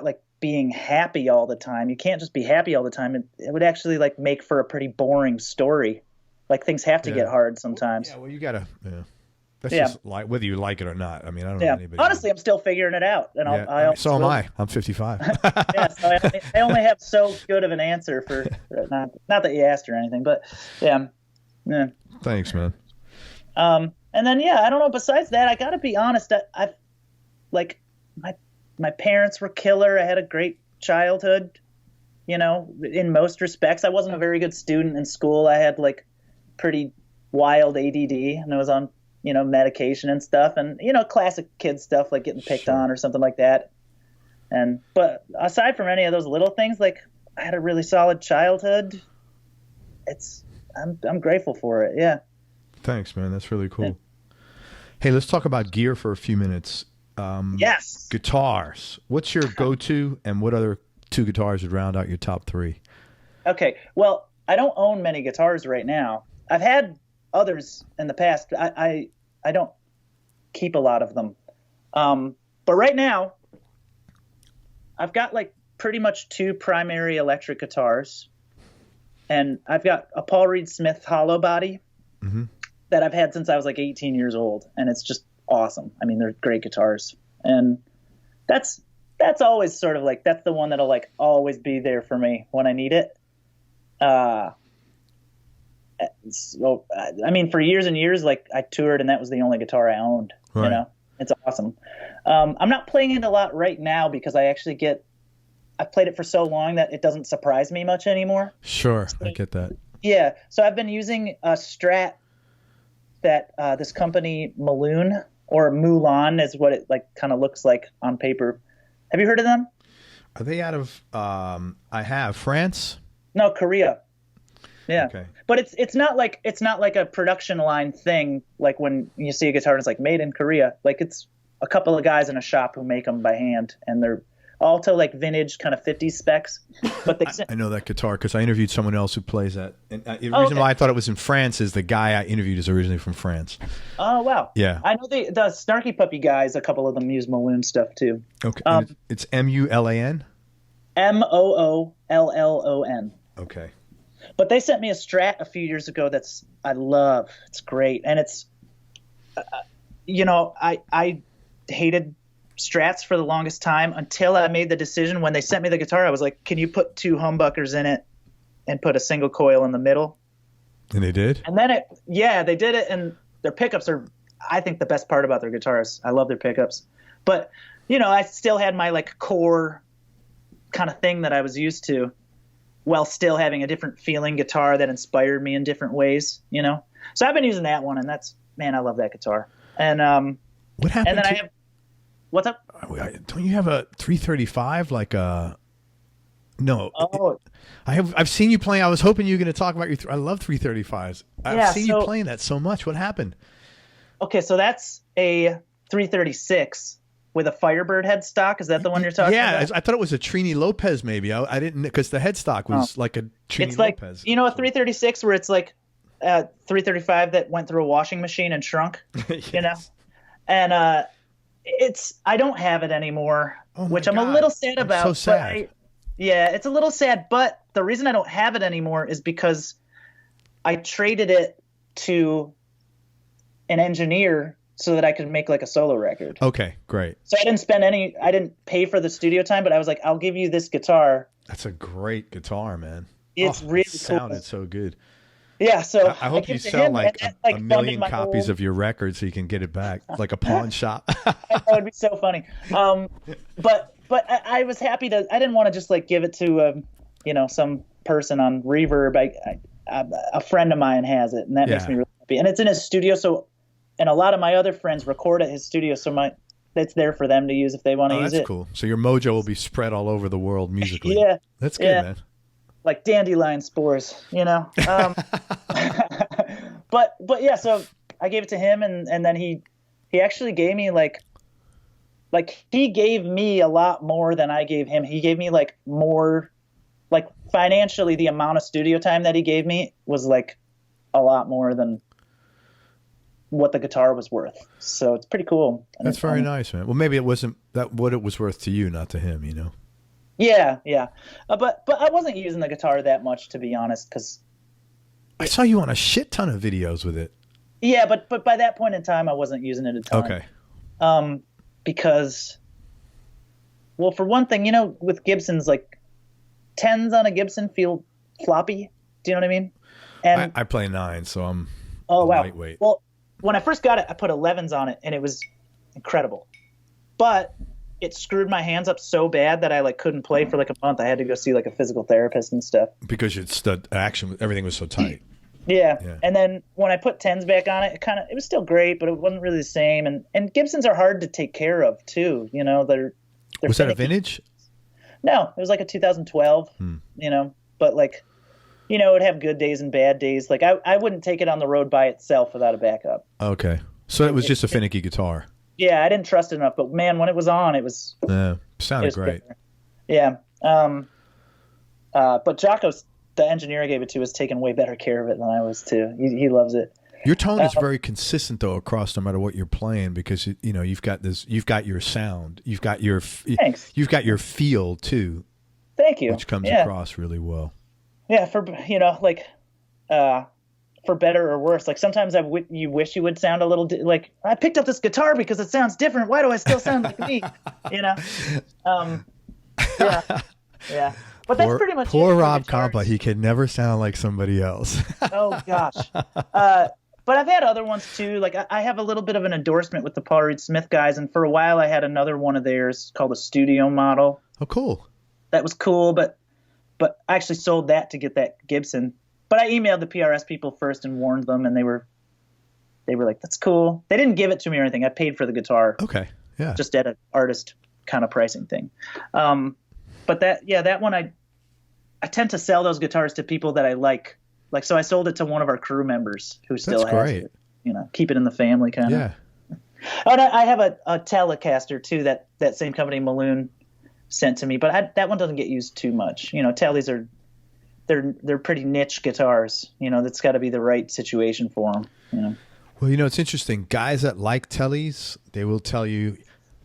like being happy all the time. You can't just be happy all the time. It would actually like make for a pretty boring story. Like things have to get hard sometimes. Yeah, well, you gotta. Yeah, that's Yeah. just like whether you like it or not. I mean, I don't know anybody. Honestly, I'm still figuring it out, and so am I. I'm 55. Yeah, so I only have so good of an answer for not that you asked or anything, but yeah. Thanks, man. And then I don't know. Besides that, I gotta be honest. I like my parents were killer. I had a great childhood. In most respects, I wasn't a very good student in school. I had like pretty wild ADD, and I was on medication and stuff, and classic kid stuff like getting picked on or something like that. But aside from any of those little things, like I had a really solid childhood. I'm grateful for it. Yeah. Thanks, man. That's really cool. Yeah. Hey, let's talk about gear for a few minutes. Yes. Guitars. What's your go-to, and what other 2 guitars would round out your top 3? Okay. Well, I don't own many guitars right now. I've had others in the past. I don't keep a lot of them. But right now, I've got like pretty much 2 primary electric guitars, and I've got a Paul Reed Smith hollow body that I've had since I was like 18 years old, and it's just awesome. I mean, they're great guitars, and that's always sort of like that's the one that'll like always be there for me when I need it. So I mean, for years and years, like I toured, and that was the only guitar I owned. Right. It's awesome. I'm not playing it a lot right now because I've played it for so long that it doesn't surprise me much anymore. Sure, I get that. Yeah, so I've been using a Strat that this company Mulan is what it like kind of looks like on paper. Have you heard of them? Are they out of I have France? No, Korea. Yeah. Okay. But it's not like a production line thing like when you see a guitar and it's like made in Korea. Like it's a couple of guys in a shop who make them by hand, and they're all to like vintage kind of 50s specs. But I know that guitar because I interviewed someone else who plays that. And the reason why I thought it was in France is the guy I interviewed is originally from France. Oh, wow. Yeah. I know the Snarky Puppy guys, a couple of them use Mulan stuff too. Okay. It's Mulan? Moollon. Okay. But they sent me a Strat a few years ago I love. It's great. And it's, I hated Strats for the longest time until I made the decision when they sent me the guitar. I was like, can you put 2 humbuckers in it and put a single coil in the middle? And they did? And then they did it. And their pickups are, I think, the best part about their guitars. I love their pickups. But, I still had my like core kind of thing that I was used to, while still having a different feeling guitar that inspired me in different ways, So I've been using that one, and I love that guitar. And what happened? And then what's up? Don't you have a 335 like a? No. Oh. I've seen you playing. I was hoping you were going to talk about your. I love 335s. I've seen you playing that so much. What happened? Okay, so that's a 336. With a Firebird headstock? Is that the one you're talking about? Yeah, I thought it was a Trini Lopez maybe. I didn't, because the headstock was like a Trini Lopez. It's like, a 336 where it's like a 335 that went through a washing machine and shrunk, Yes. And I don't have it anymore, which I'm a little sad about. So sad. It's a little sad, but the reason I don't have it anymore is because I traded it to an engineer so that I could make like a solo record. Okay, great. So I didn't pay for the studio time, but I was like, I'll give you this guitar. That's a great guitar, man. It's really cool. It sounded so good. Yeah, so I hope you sell like a million copies of your record so you can get it back, like a pawn shop. That would be so funny. But I was happy to. I didn't want to just like give it to some person on Reverb. A friend of mine has it, and that makes me really happy. And it's in his studio, and a lot of my other friends record at his studio, so it's there for them to use if they want to use it. That's cool. So your mojo will be spread all over the world musically. Yeah. That's good, man. Like dandelion spores, But yeah, so I gave it to him, and then he actually gave me like he gave me a lot more than I gave him. He gave me like more like financially, the amount of studio time that he gave me was like a lot more than what the guitar was worth. So it's pretty cool. That's very nice, man. Well, maybe it wasn't that what it was worth to you, not to him, you know? Yeah. But I wasn't using the guitar that much, to be honest, because I saw you on a shit ton of videos with it. Yeah, but by that point in time, I wasn't using it a ton. Okay. Because, well, for one thing, you know, with Gibsons, like 10s on a Gibson feel floppy. Do you know what I mean? And I play 9, so I'm lightweight. Well, when I first got it, I put 11s on it, and it was incredible. But it screwed my hands up so bad that I like couldn't play for like a month. I had to go see like a physical therapist and stuff. Because your action, everything was so tight. Yeah. And then when I put 10s back on it, it was still great, but it wasn't really the same. And Gibsons are hard to take care of too. You know, they're was that a vintage? No, it was like a 2012. You know, but like, you know, it'd have good days and bad days. Like I wouldn't take it on the road by itself without a backup. Okay, so it was just a finicky guitar. Yeah, I didn't trust it enough, but man, when it was on, it was sounded great. Better. Yeah. But Jocko's, the engineer I gave it to, was taking way better care of it than I was too. He loves it. Your tone is very consistent though across no matter what you're playing, because you know you've got your sound, you've got your feel too. Thank you. Which comes across really well. Yeah, for you know, like for better or worse. Like sometimes you wish you would sound a little like I picked up this guitar because it sounds different. Why do I still sound like me? You know. Yeah. But that's pretty much poor Rob Compa. He could never sound like somebody else. Oh gosh. But I've had other ones too. Like I have a little bit of an endorsement with the Paul Reed Smith guys, and for a while I had another one of theirs called a studio model. Oh, cool. That was cool, but I actually sold that to get that Gibson. But I emailed the PRS people first and warned them, and they were like, "That's cool." They didn't give it to me or anything. I paid for the guitar. Okay. Yeah. Just at an artist kind of pricing thing. But that one I tend to sell those guitars to people that I like. Like, so I sold it to one of our crew members who still has it. You know, keep it in the family kind of. Yeah. Oh, and I have a Telecaster too that same company, Maloon, sent to me, but that one doesn't get used too much. You know, Tellies they're pretty niche guitars. You know, that's got to be the right situation for them. You know. Well, you know, it's interesting. Guys that like Tellies, they will tell you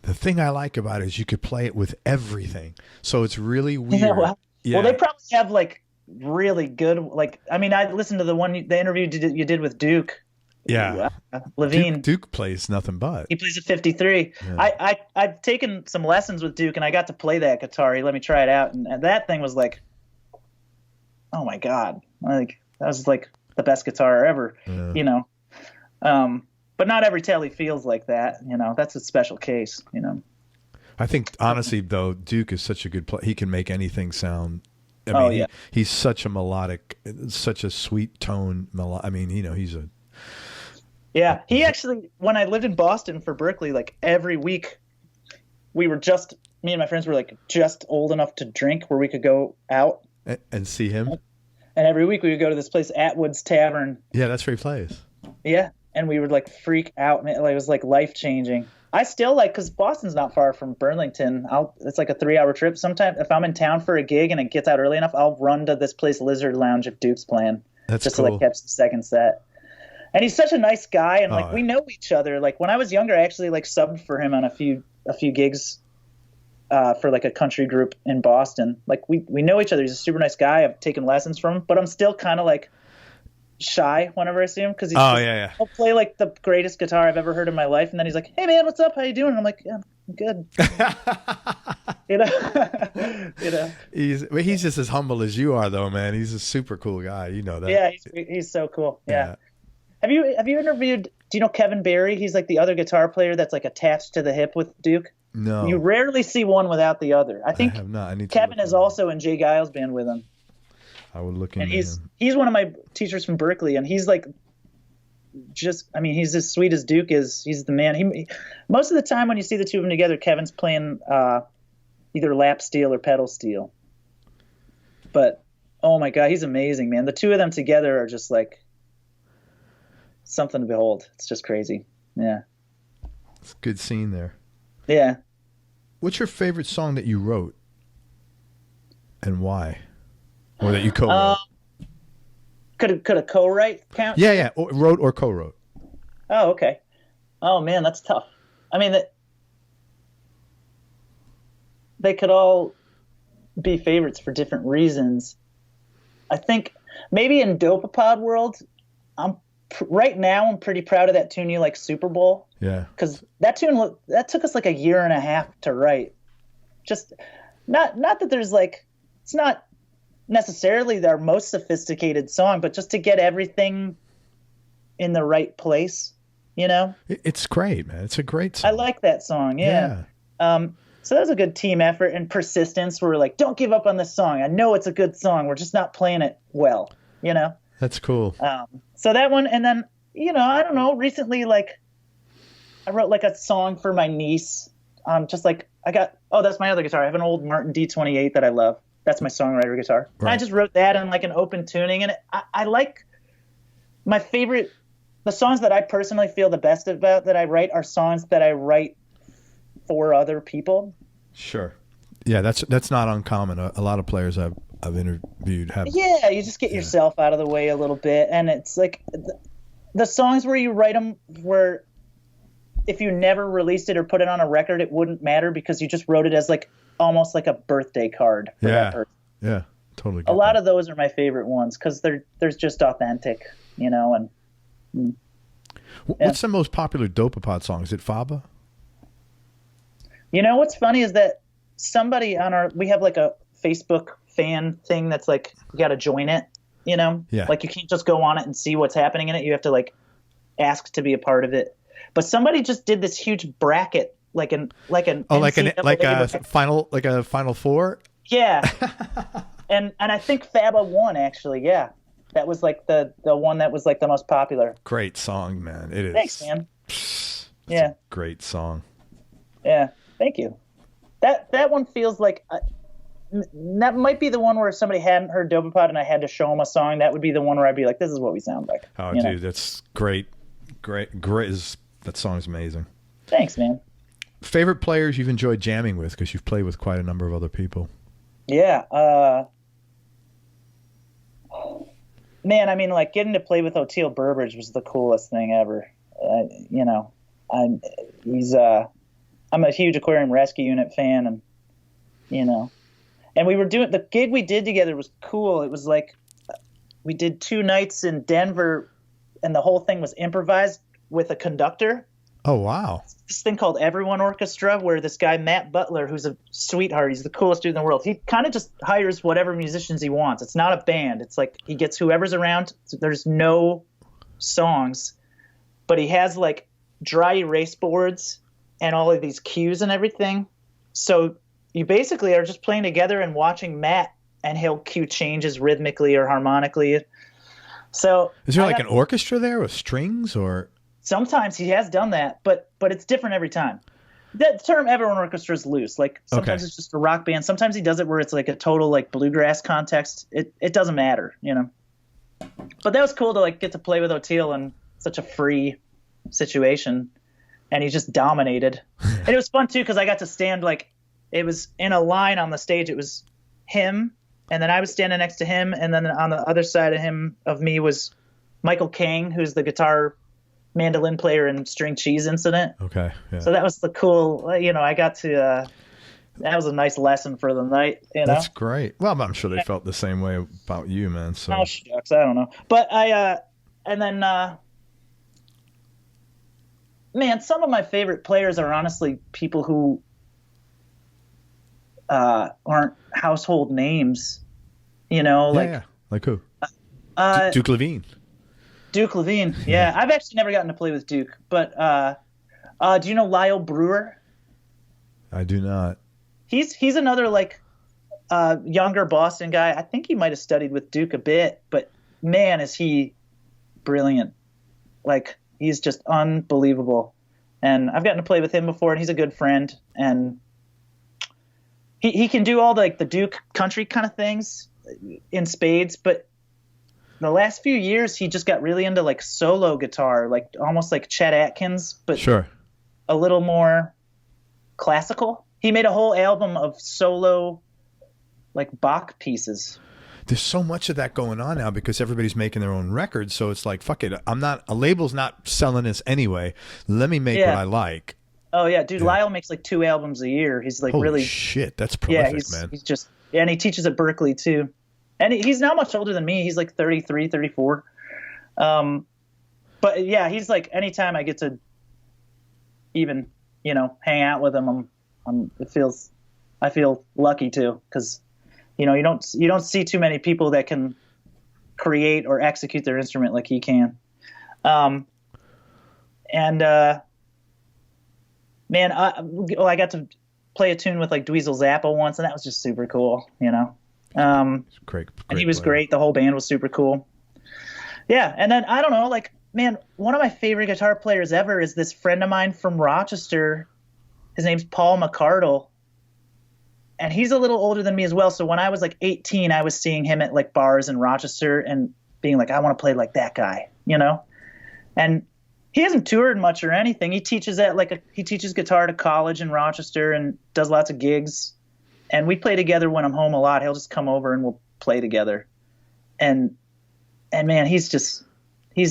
the thing I like about it is you could play it with everything. So it's really weird. Well, they probably have like really good. Like, I mean, I listened to the interview you did with Duke. Yeah, Levine. Duke plays nothing but. He plays a 53. Yeah. I've taken some lessons with Duke, and I got to play that guitar. He let me try it out, and that thing was like, oh my god, like that was like the best guitar ever. Yeah. You know, but not every Telly feels like that. You know, that's a special case. You know, I think honestly though, Duke is such a good player. He can make anything sound. I mean, he's such a melodic, such a sweet tone. I mean, you know, he's a. Yeah, he actually, when I lived in Boston for Berklee, like every week, me and my friends were like just old enough to drink where we could go out and see him. And every week we would go to this place, Atwood's Tavern. Yeah, that's where he plays. Yeah, and we would like freak out. Man, like, it was like life changing. I still like, because Boston's not far from Burlington. It's like a 3-hour trip. Sometimes if I'm in town for a gig and it gets out early enough, I'll run to this place, Lizard Lounge, if Duke's playing. That's just cool. To like catch the second set. And he's such a nice guy, and like we know each other. Like when I was younger, I actually like subbed for him on a few gigs for like a country group in Boston. Like we know each other. He's a super nice guy. I've taken lessons from him, but I'm still kind of like shy whenever I see him, because he'll play like the greatest guitar I've ever heard in my life, and then he's like, "Hey man, what's up? How you doing?" And I'm like, "Yeah, I'm good." you know. He's just as humble as you are, though, man. He's a super cool guy. You know that. Yeah, he's so cool. Yeah. Have you interviewed? Do you know Kevin Barry? He's like the other guitar player that's like attached to the hip with Duke. No. You rarely see one without the other. I think I have not. I need Kevin is also in Jay Giles' band with him. I would look into him. And he's one of my teachers from Berklee, and he's like, he's as sweet as Duke is. He's the man. Most of the time when you see the two of them together, Kevin's playing either lap steel or pedal steel. But oh my god, he's amazing, man. The two of them together are just like something to behold. It's just crazy. Yeah. It's a good scene there. Yeah. What's your favorite song that you wrote, and why? Or that you co-wrote? Could a co-write count? Yeah. Or wrote or co-wrote. Oh, okay. Oh man, that's tough. I mean, they could all be favorites for different reasons. I think maybe in Dopapod world, right now I'm pretty proud of that tune you like, Super Bowl. Yeah. Because that tune that took us like a year and a half to write. Just not that there's like, it's not necessarily our most sophisticated song, but just to get everything in the right place, you know? It's great, man. It's a great song. I like that song. Yeah. So that was a good team effort and persistence. We're like, don't give up on this song. I know it's a good song. We're just not playing it well, you know? That's cool. So that one, and then, you know, I don't know, recently, like, I wrote like a song for my niece. Just like, that's my other guitar. I have an old Martin D28 that I love. That's my songwriter guitar. Right. I just wrote that in like an open tuning, and I like my favorite, the songs that I personally feel the best about that I write are songs that I write for other people. Sure. Yeah, that's not uncommon. A lot of players I've interviewed have. Yeah, you just get yourself out of the way a little bit, and it's like the songs where you write them where if you never released it or put it on a record, it wouldn't matter because you just wrote it as like almost like a birthday card for that person. Yeah, totally. A lot of those are my favorite ones because there's just authentic, you know. And what's the most popular Dopapod song? Is it Faba? You know what's funny is that somebody we have like a Facebook fan thing that's like you got to join it, you know. Yeah. Like you can't just go on it and see what's happening in it. You have to like ask to be a part of it. But somebody just did this huge bracket, like a final four. Yeah, and I think Faba won actually. Yeah, that was like the one that was like the most popular. Great song, man. It is. Thanks, man. A great song. Yeah, thank you. That one feels like that might be the one where if somebody hadn't heard Dopapod and I had to show them a song, that would be the one where I'd be like, this is what we sound like. Oh, dude, know? That's great. That song's amazing. Thanks, man. Favorite players you've enjoyed jamming with, because you've played with quite a number of other people. Yeah. Man, I mean, like getting to play with Oteil Burbridge was the coolest thing ever. You know, I'm a huge Aquarium Rescue Unit fan, and you know, and we were doing the gig we did together was cool. It was like we did 2 nights in Denver, and the whole thing was improvised with a conductor. Oh, wow. This thing called Everyone Orchestra, where this guy, Matt Butler, who's a sweetheart, he's the coolest dude in the world. He kind of just hires whatever musicians he wants. It's not a band. It's like he gets whoever's around. There's no songs, but he has like dry erase boards and all of these cues and everything. So you basically are just playing together and watching Matt, and he'll cue changes rhythmically or harmonically. So is there like an orchestra there with strings or? Sometimes he has done that, but it's different every time. That term Everyone Orchestra is loose. Like sometimes it's just a rock band. Sometimes he does it where it's like a total like bluegrass context. It doesn't matter, you know. But that was cool to like get to play with Oteil in such a free situation, and he just dominated. And it was fun too because I got to stand like it was in a line on the stage. It was him, and then I was standing next to him, and then on the other side of me was Michael Kang, who's the guitar mandolin player in String Cheese Incident. Okay. Yeah. So that was the cool, you know, I got to, that was a nice lesson for the night, you know. That's great. Well, I'm sure they felt the same way about you, man. So. Oh, shucks, I don't know. But and then, man, some of my favorite players are honestly people who aren't household names, you know, like. Yeah. Like who? Duke Levine. Duke Levine, yeah. I've actually never gotten to play with Duke, but do you know Lyle Brewer? I do not. He's another like younger Boston guy. I think he might have studied with Duke a bit, but man, is he brilliant. Like he's just unbelievable. And I've gotten to play with him before, and he's a good friend, and he can do all the Duke country kind of things in spades, but the last few years, he just got really into like solo guitar, like almost like Chet Atkins, but sure, a little more classical. He made a whole album of solo, like Bach pieces. there's so much of that going on now because everybody's making their own records. So it's like, fuck it. A label's not selling this anyway. Let me make what I like. Oh yeah, dude. Yeah. Lyle makes like 2 albums a year. He's like, holy really shit. That's prolific, man. He's just, and he teaches at Berklee too. And he's not much older than me. He's like 33, 34. But yeah, he's like, anytime I get to even, hang out with him, I feel lucky too. 'Cause you don't see too many people that can create or execute their instrument like he can. Man, I got to play a tune with like Dweezil Zappa once, and that was just super cool, Great and he was great. The whole band was super cool. Yeah, and then I don't know, like, man, one of my favorite guitar players ever is this friend of mine from Rochester. His name's Paul McCardle, and he's a little older than me as well. So when I was like 18, I was seeing him at like bars in Rochester and being like, I want to play like that guy, And he hasn't toured much or anything. He teaches he teaches guitar at a college in Rochester and does lots of gigs. And we play together when I'm home a lot. He'll just come over and we'll play together. And man, he's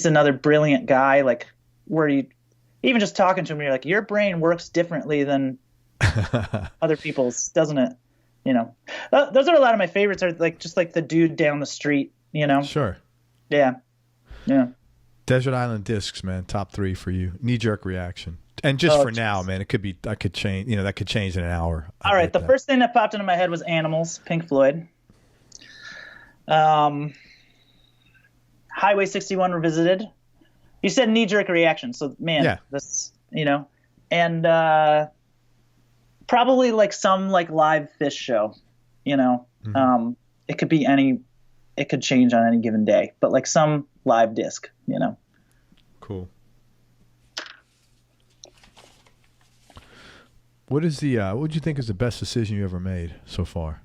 another brilliant guy. Like, where even just talking to him, you're like, your brain works differently than other people's, doesn't it? Those are a lot of my favorites. Are like just like the dude down the street. Sure. Yeah. Desert Island Discs, man, top 3 for you. Knee jerk reaction, and just for now, man. It could be. I could change. That could change in an hour. All right. The first thing that popped into my head was Animals, Pink Floyd. Highway 61 Revisited. You said knee jerk reaction, so man, that's and probably like some like live Fish show. Mm-hmm. It could be it could change on any given day, but like some live disc. Cool. What is what would you think is the best decision you ever made so far?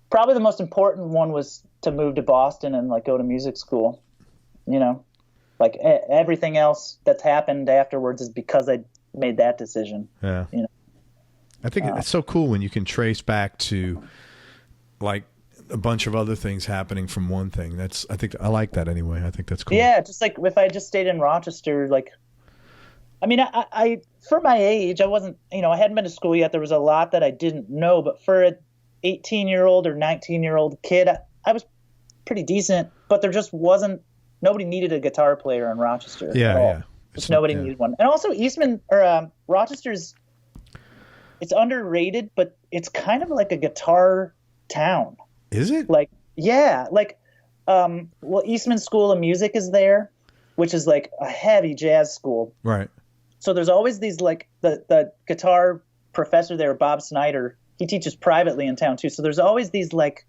Probably the most important one was to move to Boston and like go to music school. Like everything else that's happened afterwards is because I made that decision. Yeah. I think it's so cool when you can trace back to like a bunch of other things happening from one thing. I like that anyway. I think that's cool. Yeah. Just like if I just stayed in Rochester, like, I mean, I for my age, I wasn't, I hadn't been to school yet. There was a lot that I didn't know, but for an 18-year-old or 19-year-old kid, I was pretty decent, but there just nobody needed a guitar player in Rochester. Yeah. Just nobody needed one. And also Eastman or Rochester's, it's underrated, but it's kind of like a guitar town. Is it? Like, yeah. Like, Eastman School of Music is there, which is like a heavy jazz school. Right. So there's always these like the guitar professor there, Bob Snyder, he teaches privately in town too. So there's always these like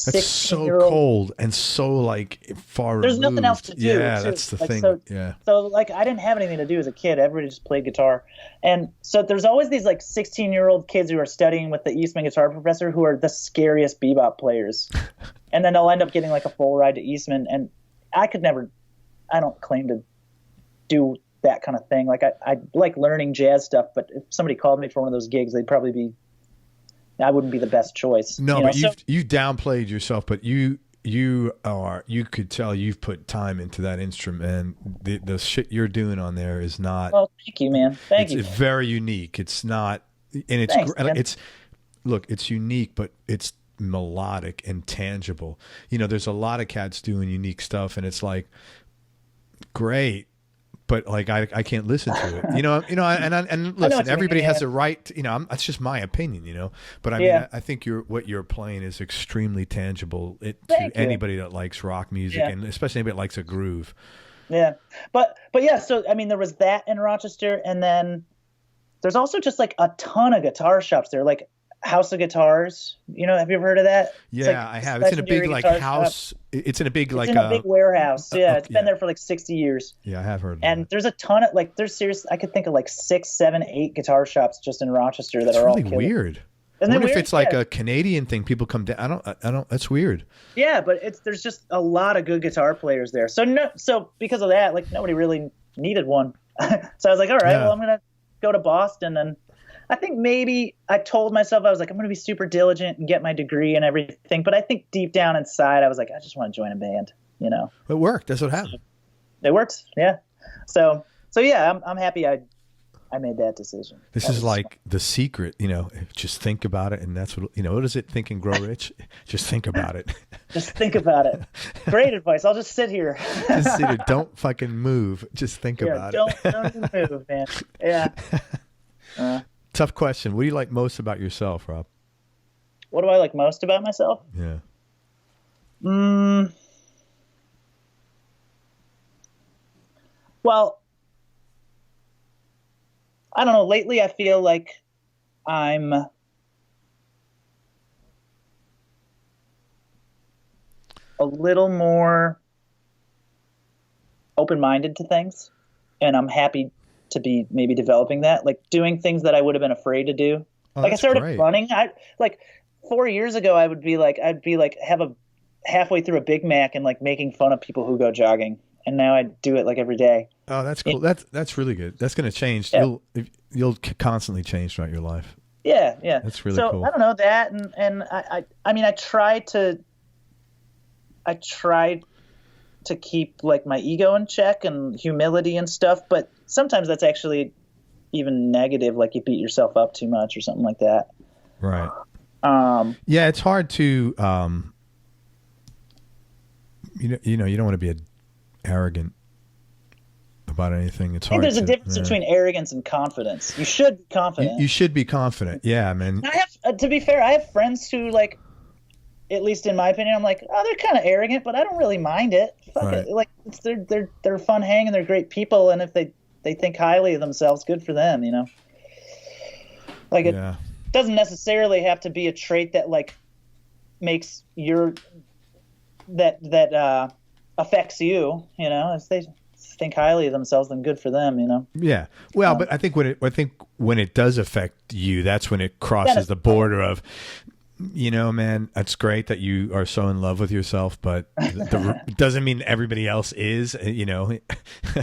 That's so cold and so like far There's removed. Nothing else to do. Yeah, too. that's the like, thing. So, yeah. So like I didn't have anything to do as a kid. Everybody just played guitar. And so there's always these like 16-year-old kids who are studying with the Eastman guitar professor who are the scariest bebop players. And then they'll end up getting like a full ride to Eastman. And I don't claim to do that kind of thing. Like I like learning jazz stuff, but if somebody called me for one of those gigs, I wouldn't be the best choice. No, but you've downplayed yourself, but you could tell you've put time into that instrument. The shit you're doing on there is not. Oh, thank you, man. Thank you. It's very unique. It's not, and it's unique, but it's melodic and tangible. There's a lot of cats doing unique stuff, and it's like great. But like I can't listen to it, and listen, everybody has a right to, that's just my opinion, but I mean, I think what you're playing is extremely tangible to anybody that likes rock music, and especially anybody that likes a groove. Yeah. But yeah, so I mean, there was that in Rochester, and then there's also just like a ton of guitar shops there, like House of Guitars. Have you ever heard of that? Yeah, I have. It's in a big like house. Shop. It's in a big like a big warehouse. Yeah, it's been there for like 60 years. Yeah, I have heard of and that. There's a ton of like I could think of like 6, 7, 8 guitar shops just in Rochester that are all really weird. I wonder if it's like a Canadian thing. People come down. I don't. That's weird. Yeah, but there's just a lot of good guitar players there. So because of that, like nobody really needed one. So I was like, all right, Yeah. well, I'm going to go to Boston. And I think maybe I told myself, I was like, I'm going to be super diligent and get my degree and everything. But I think deep down inside, I was like, I just want to join a band, you know. It worked. That's what happened. It worked. Yeah. So yeah, I'm happy I made that decision. This is like The Secret, you know, just think about it. And that's what, you know, what is it? Think and Grow Rich? Just think about it. Just think about it. Great advice. I'll just sit here. Just sit here. Don't fucking move. Just think about it. Don't even move, man. Yeah. Tough question. What do you like most about yourself, Rob? What do I like most about myself? Yeah. Well, I don't know. Lately, I feel like I'm a little more open-minded to things, and I'm happy to be maybe developing that, like doing things that I would have been afraid to do. Oh, like I started great. running. I like 4 years ago, I'd be like have a halfway through a Big Mac and like making fun of people who go jogging. And now I do it like every day. Oh, that's cool. That's really good. That's going to change. Yeah. You'll constantly change throughout your life. Yeah. That's really so, cool. I don't know that. And I mean, I try to keep like my ego in check and humility and stuff, but sometimes that's actually even negative. Like you beat yourself up too much or something like that. Right. Yeah. It's hard to, you don't want to be arrogant about anything. It's hard. I think there's a difference between arrogance and confidence. You should be confident. You should be confident. Yeah, man. I have, to be fair, I have friends who like, at least in my opinion, I'm like, oh, they're kind of arrogant, but I don't really mind it. Fuck it. Like they're fun hang and they're great people, and if they think highly of themselves, good for them, you know. Like it doesn't necessarily have to be a trait that like makes that affects you, you know. If they think highly of themselves, then good for them, you know. Yeah. Well, but I think when it does affect you, that's when it crosses the border of, you know, man, that's great that you are so in love with yourself, but it doesn't mean everybody else is, you know.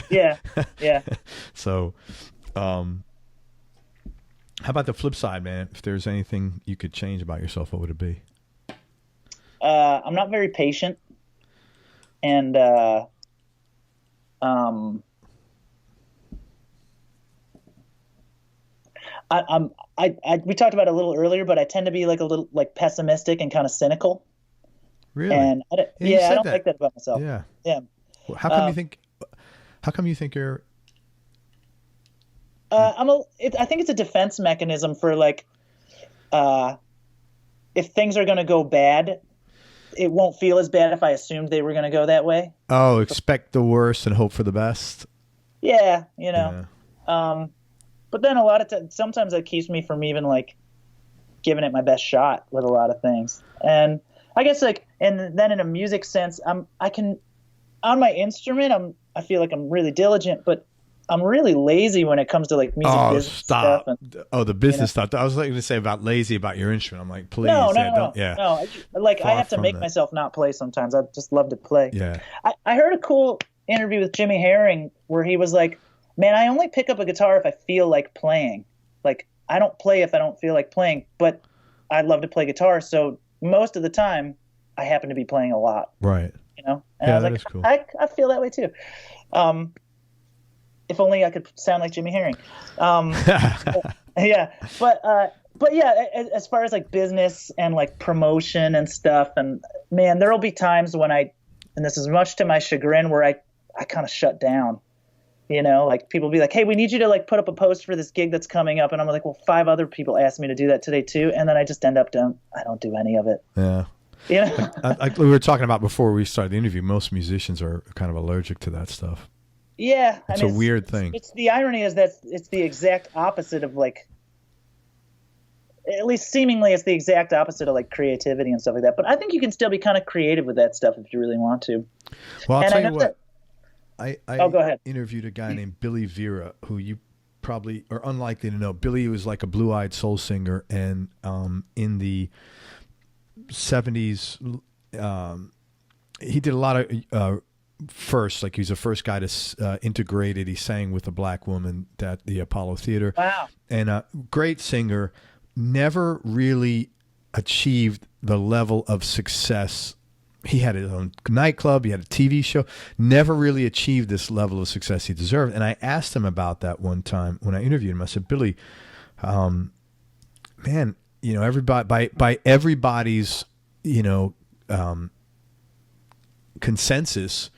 Yeah. So, how about the flip side, man? If there's anything you could change about yourself, what would it be? I'm not very patient. And we talked about it a little earlier, but I tend to be like a little like pessimistic and kind of cynical. Really? And I don't like that about myself. Yeah. Yeah. Well, how come you think you're? I think it's a defense mechanism for like, if things are going to go bad, it won't feel as bad if I assumed they were going to go that way. Oh, expect the worst and hope for the best. Yeah, you know. Yeah. But then a lot of sometimes that keeps me from even like giving it my best shot with a lot of things. And I guess like, and then in a music sense, I can on my instrument, I feel like I'm really diligent, but I'm really lazy when it comes to like music business stuff. The business stuff. I was like to say about lazy about your instrument. I'm like, please. No. Like Far I have to make myself not play sometimes. I just love to play. Yeah. I heard a cool interview with Jimmy Herring where he was like, man, I only pick up a guitar if I feel like playing. Like I don't play if I don't feel like playing, but I love to play guitar. So most of the time I happen to be playing a lot. Right. You know? And I was like, cool. I feel that way too. If only I could sound like Jimmy Herring. Yeah. But yeah, as far as like business and like promotion and stuff, and man, there'll be times when and this is much to my chagrin, where I kind of shut down, you know, like people be like, hey, we need you to like put up a post for this gig that's coming up. And I'm like, well, 5 other people asked me to do that today too. And then I just end up I don't do any of it. Yeah. You know? Like we were talking about before we started the interview, most musicians are kind of allergic to that stuff. Yeah. It's a weird thing. It's the irony is that it's the exact opposite of like, at least seemingly it's the exact opposite of like creativity and stuff like that. But I think you can still be kind of creative with that stuff if you really want to. Well, I'll tell you what. I go ahead. Interviewed a guy named Billy Vera, who you probably are unlikely to know. Billy was like a blue-eyed soul singer, and in the 70s, he did a lot of first, like he was the first guy to integrate it. He sang with a black woman at the Apollo Theater. Wow. And a great singer, never really achieved the level of success. He had his own nightclub. He had a TV show. Never really achieved this level of success he deserved. And I asked him about that one time when I interviewed him. I said, Billy, man, you know, everybody by everybody's, you know, consensus,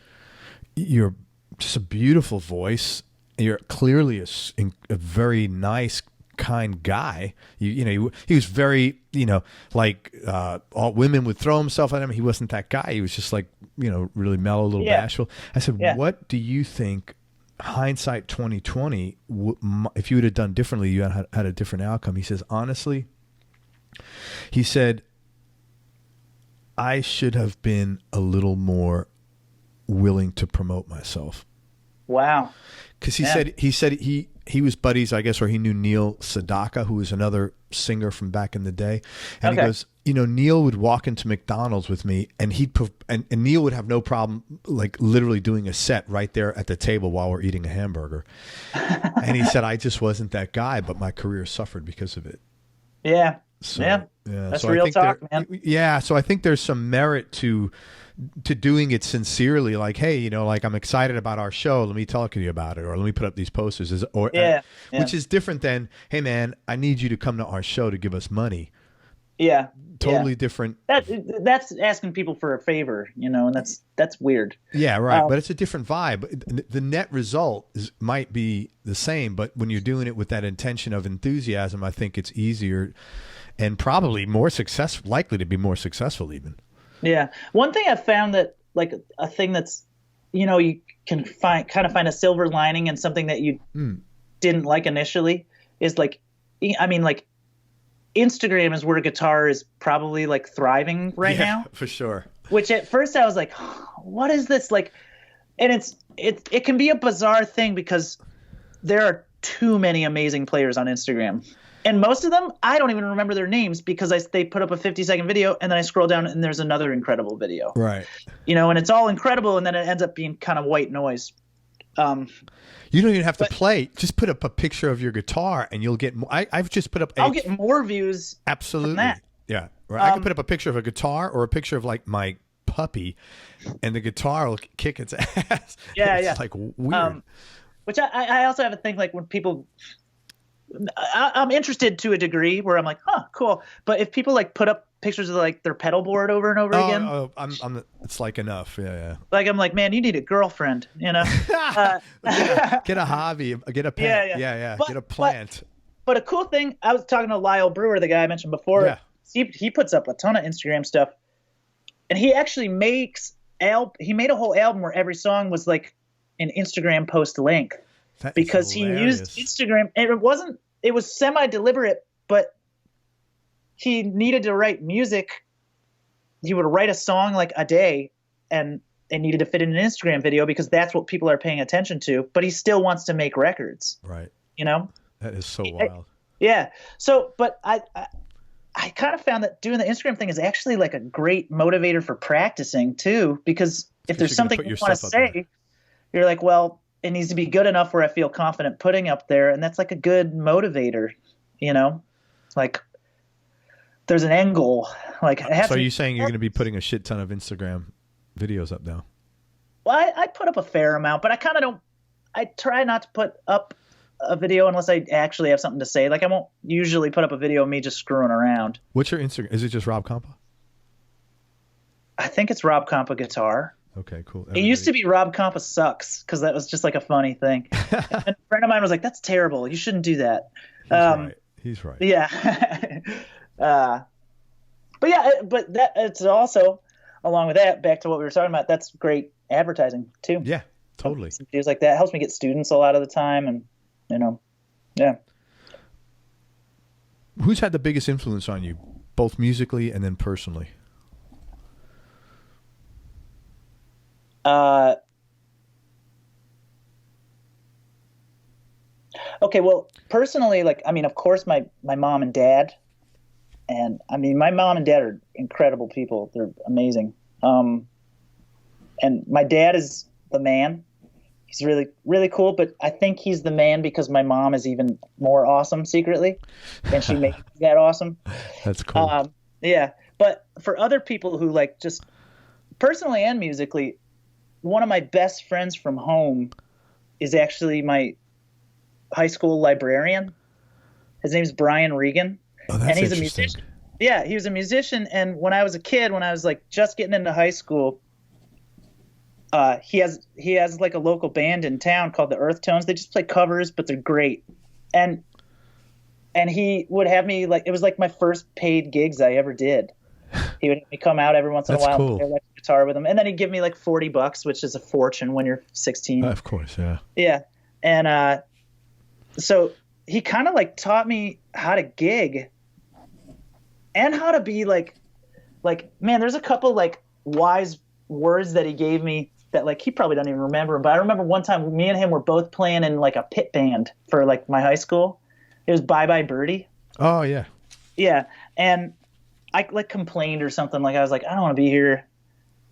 you're just a beautiful voice. You're clearly a very nice, kind guy. You know, he was very, you know, like all women would throw himself at him. He wasn't that guy. He was just like, you know, really mellow, a little bashful. I said, what do you think, hindsight 2020, if you would have done differently, you had a different outcome? He says, honestly, he said, I should have been a little more willing to promote myself. Wow. Because he said he was buddies, I guess, or he knew Neil Sedaka, who was another singer from back in the day. And he goes, you know, Neil would walk into McDonald's with me, and and Neil would have no problem, like literally doing a set right there at the table while we're eating a hamburger. And he said, I just wasn't that guy, but my career suffered because of it. Yeah. So, yeah. That's so real talk, man. Yeah. So I think there's some merit to doing it sincerely. Like, hey, you know, like, I'm excited about our show. Let me talk to you about it. Or let me put up these posters. Which is different than, hey, man, I need you to come to our show to give us money. Yeah. Totally different. That's asking people for a favor, you know, and that's weird. Yeah, right. But it's a different vibe. The net result might be the same, but when you're doing it with that intention of enthusiasm, I think it's easier and probably more successful, likely to be more successful even. Yeah. One thing I've found that, like, a thing that's, you know, you can find a silver lining in something that you didn't like initially is, like, I mean, like, Instagram is where guitar is probably, like, thriving right now. For sure. Which at first I was like, what is this? Like, and it can be a bizarre thing because there are too many amazing players on Instagram. And most of them, I don't even remember their names because they put up a 50-second video and then I scroll down and there's another incredible video. Right. You know, and it's all incredible and then it ends up being kind of white noise. You don't even have to play. Just put up a picture of your guitar and you'll get more. I've just put up. I'll get more views. Absolutely. From that. Yeah. Right. I can put up a picture of a guitar or a picture of, like, my puppy and the guitar will kick its ass. Yeah. It's like weird. Which I also have a thing, like, when people, I'm interested to a degree where I'm like, cool. But if people, like, put up pictures of, like, their pedal board over and over again, it's like enough. Yeah. Like, I'm like, man, you need a girlfriend, you know? Get a hobby, get a pet. Yeah. Get a plant. But a cool thing, I was talking to Lyle Brewer, the guy I mentioned before. Yeah. He puts up a ton of Instagram stuff, and he actually he made a whole album where every song was like an Instagram post length because he used Instagram, and it was semi-deliberate, but he needed to write music. He would write a song like a day, and it needed to fit in an Instagram video because that's what people are paying attention to, but he still wants to make records. Right. You know? That is so wild. Yeah. So, but I kind of found that doing the Instagram thing is actually, like, a great motivator for practicing too, because if there's something you want to say, you're like, well, it needs to be good enough where I feel confident putting up there. And that's, like, a good motivator, you know, like, there's an end goal. Like, so are you saying you're going to be putting a shit ton of Instagram videos up now? Well, I put up a fair amount, but I try not to put up a video unless I actually have something to say. Like, I won't usually put up a video of me just screwing around. What's your Instagram? Is it just Rob Compa? I think it's Rob Compa Guitar. Okay, cool. It used to be Rob Compa Sucks because that was just, like, a funny thing. And a friend of mine was like, that's terrible. You shouldn't do that. He's right. Yeah. But yeah, but that it's also, along with that, back to what we were talking about, that's great advertising too. Yeah, totally. Things like that helps me get students a lot of the time, and, you know, yeah. Who's had the biggest influence on you, both musically and then personally? Okay, well, personally, like, I mean, of course, my mom and dad. And I mean, my mom and dad are incredible people. They're amazing. And my dad is the man. He's really, really cool, but I think he's the man because my mom is even more awesome secretly, and she made me that awesome. That's cool. Yeah, but for other people who like just personally and musically, one of my best friends from home is actually my high school librarian. His name's Brian Regan, Oh, that's and he's a interesting. musician. Yeah, he was a musician, and when I was a kid, when I was like just getting into high school, he has like a local band in town called the Earth Tones. They just play covers, but they're great. And he would have me like, it was like my first paid gigs I ever did. He would have me come out every once in a That's while cool. and play electric guitar with him, and then he'd give me like $40, which is a fortune when you're 16. Of course, yeah. Yeah, and so he kind of like taught me how to gig and how to be like man. There's a couple like wise words that he gave me that like he probably doesn't even remember, but I remember one time me and him were both playing in like a pit band for like my high school. It was Bye Bye Birdie. Oh, yeah. Yeah, and I like complained or something, like I was like, I don't want to be here,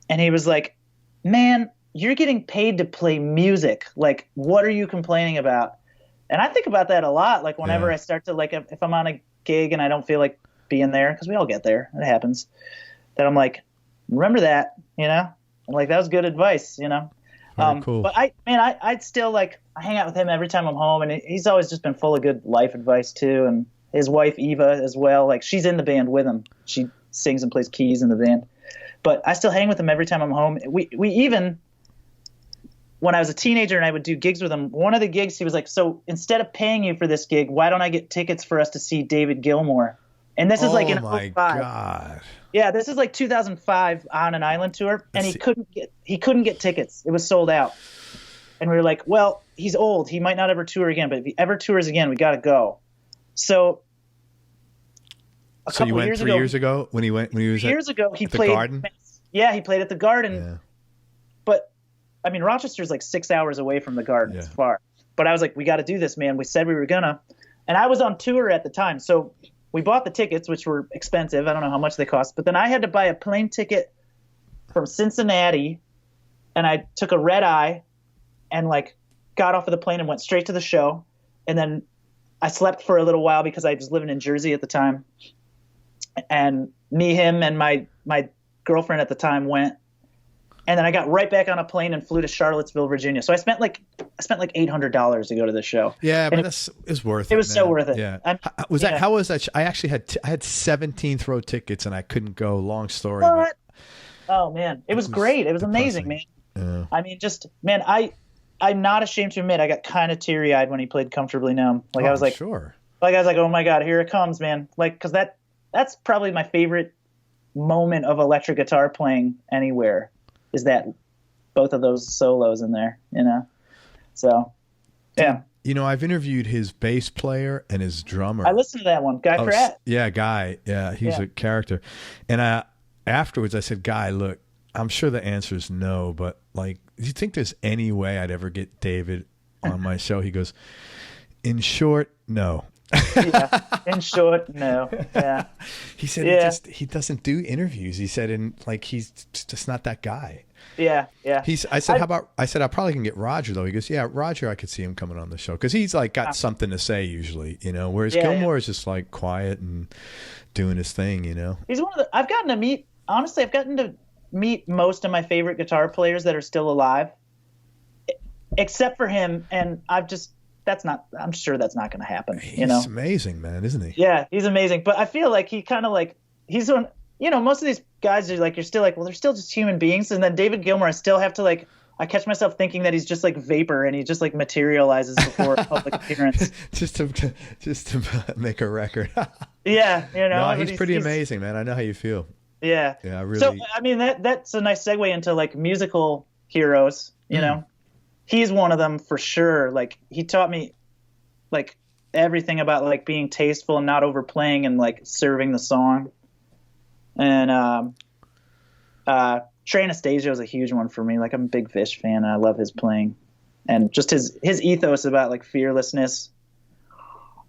and he was like, man, you're getting paid to play music, like what are you complaining about? And I think about that a lot, like whenever I start to like, if I'm on a gig and I don't feel like being there, because we all get there, it happens, that I'm like, remember that, you know, and like that was good advice, you know. Very cool. But I'd still like, I hang out with him every time I'm home, and he's always just been full of good life advice too. And his wife Eva as well, like she's in the band with him. She sings and plays keys in the band. But I still hang with him every time I'm home. We even, when I was a teenager and I would do gigs with him, one of the gigs he was like, so instead of paying you for this gig, why don't I get tickets for us to see David Gilmour? And this is like in Oh my 05. God. Yeah, this is like 2005 on an island tour, and he couldn't get tickets. It was sold out. And we were like, well, he's old. He might not ever tour again, but if he ever tours again, we got to go. So So you went 3 years ago when he was he at the played Garden? Yeah, he played at the Garden. Yeah. But I mean, Rochester's like 6 hours away from the Garden. It's far. But I was like, we got to do this, man. We said we were gonna. And I was on tour at the time, so we bought the tickets, which were expensive. I don't know how much they cost. But then I had to buy a plane ticket from Cincinnati, and I took a red eye and like got off of the plane and went straight to the show. And then I slept for a little while because I was living in Jersey at the time. And me, him, and my girlfriend at the time went. And then I got right back on a plane and flew to Charlottesville, Virginia. So I spent like $800 to go to the show. Yeah, but it's worth it. It was man. so worth it. Yeah. How was that? I actually had 17th row tickets and I couldn't go. Long story. What? Oh man, it was great. It was depressing. amazing, man. Yeah. I mean, man, I'm not ashamed to admit I got kind of teary eyed when he played Comfortably Numb. Like I was like, sure. Like I was like, oh my God, here it comes, man. Like, cause that's probably my favorite moment of electric guitar playing anywhere. Is that both of those solos in there, you know? So, yeah. You know, I've interviewed his bass player and his drummer. I listened to that one, Guy Pratt. Yeah, Guy. Yeah, he's a character. And afterwards I said, Guy, look, I'm sure the answer is no, but like, do you think there's any way I'd ever get David on my show? He goes, in short, no. Yeah, in short, no. Yeah. He said he doesn't do interviews. He said, and like he's just not that guy. Yeah, yeah. I said, I probably can get Roger though. He goes, yeah, Roger, I could see him coming on the show because he's like got something to say usually, you know. Whereas Gilmour is just like quiet and doing his thing, you know. He's one of the. I've gotten to meet most of my favorite guitar players that are still alive, except for him, and I'm sure that's not going to happen. He's amazing, man, isn't he? Yeah, he's amazing. But I feel like he kind of like he's one. You know, most of these guys are like, you're still like, well, they're still just human beings. And then David Gilmour, I still have to like, I catch myself thinking that he's just like vapor and he just like materializes before public appearance. just to make a record. Yeah, you know. No, he's pretty amazing, man. I know how you feel. Yeah. Yeah, really. So I mean, that's a nice segue into like musical heroes. You know, he's one of them for sure. Like he taught me like everything about like being tasteful and not overplaying and like serving the song. And Trey Anastasio is a huge one for me. Like I'm a big Fish fan and I love his playing and just his ethos about like fearlessness.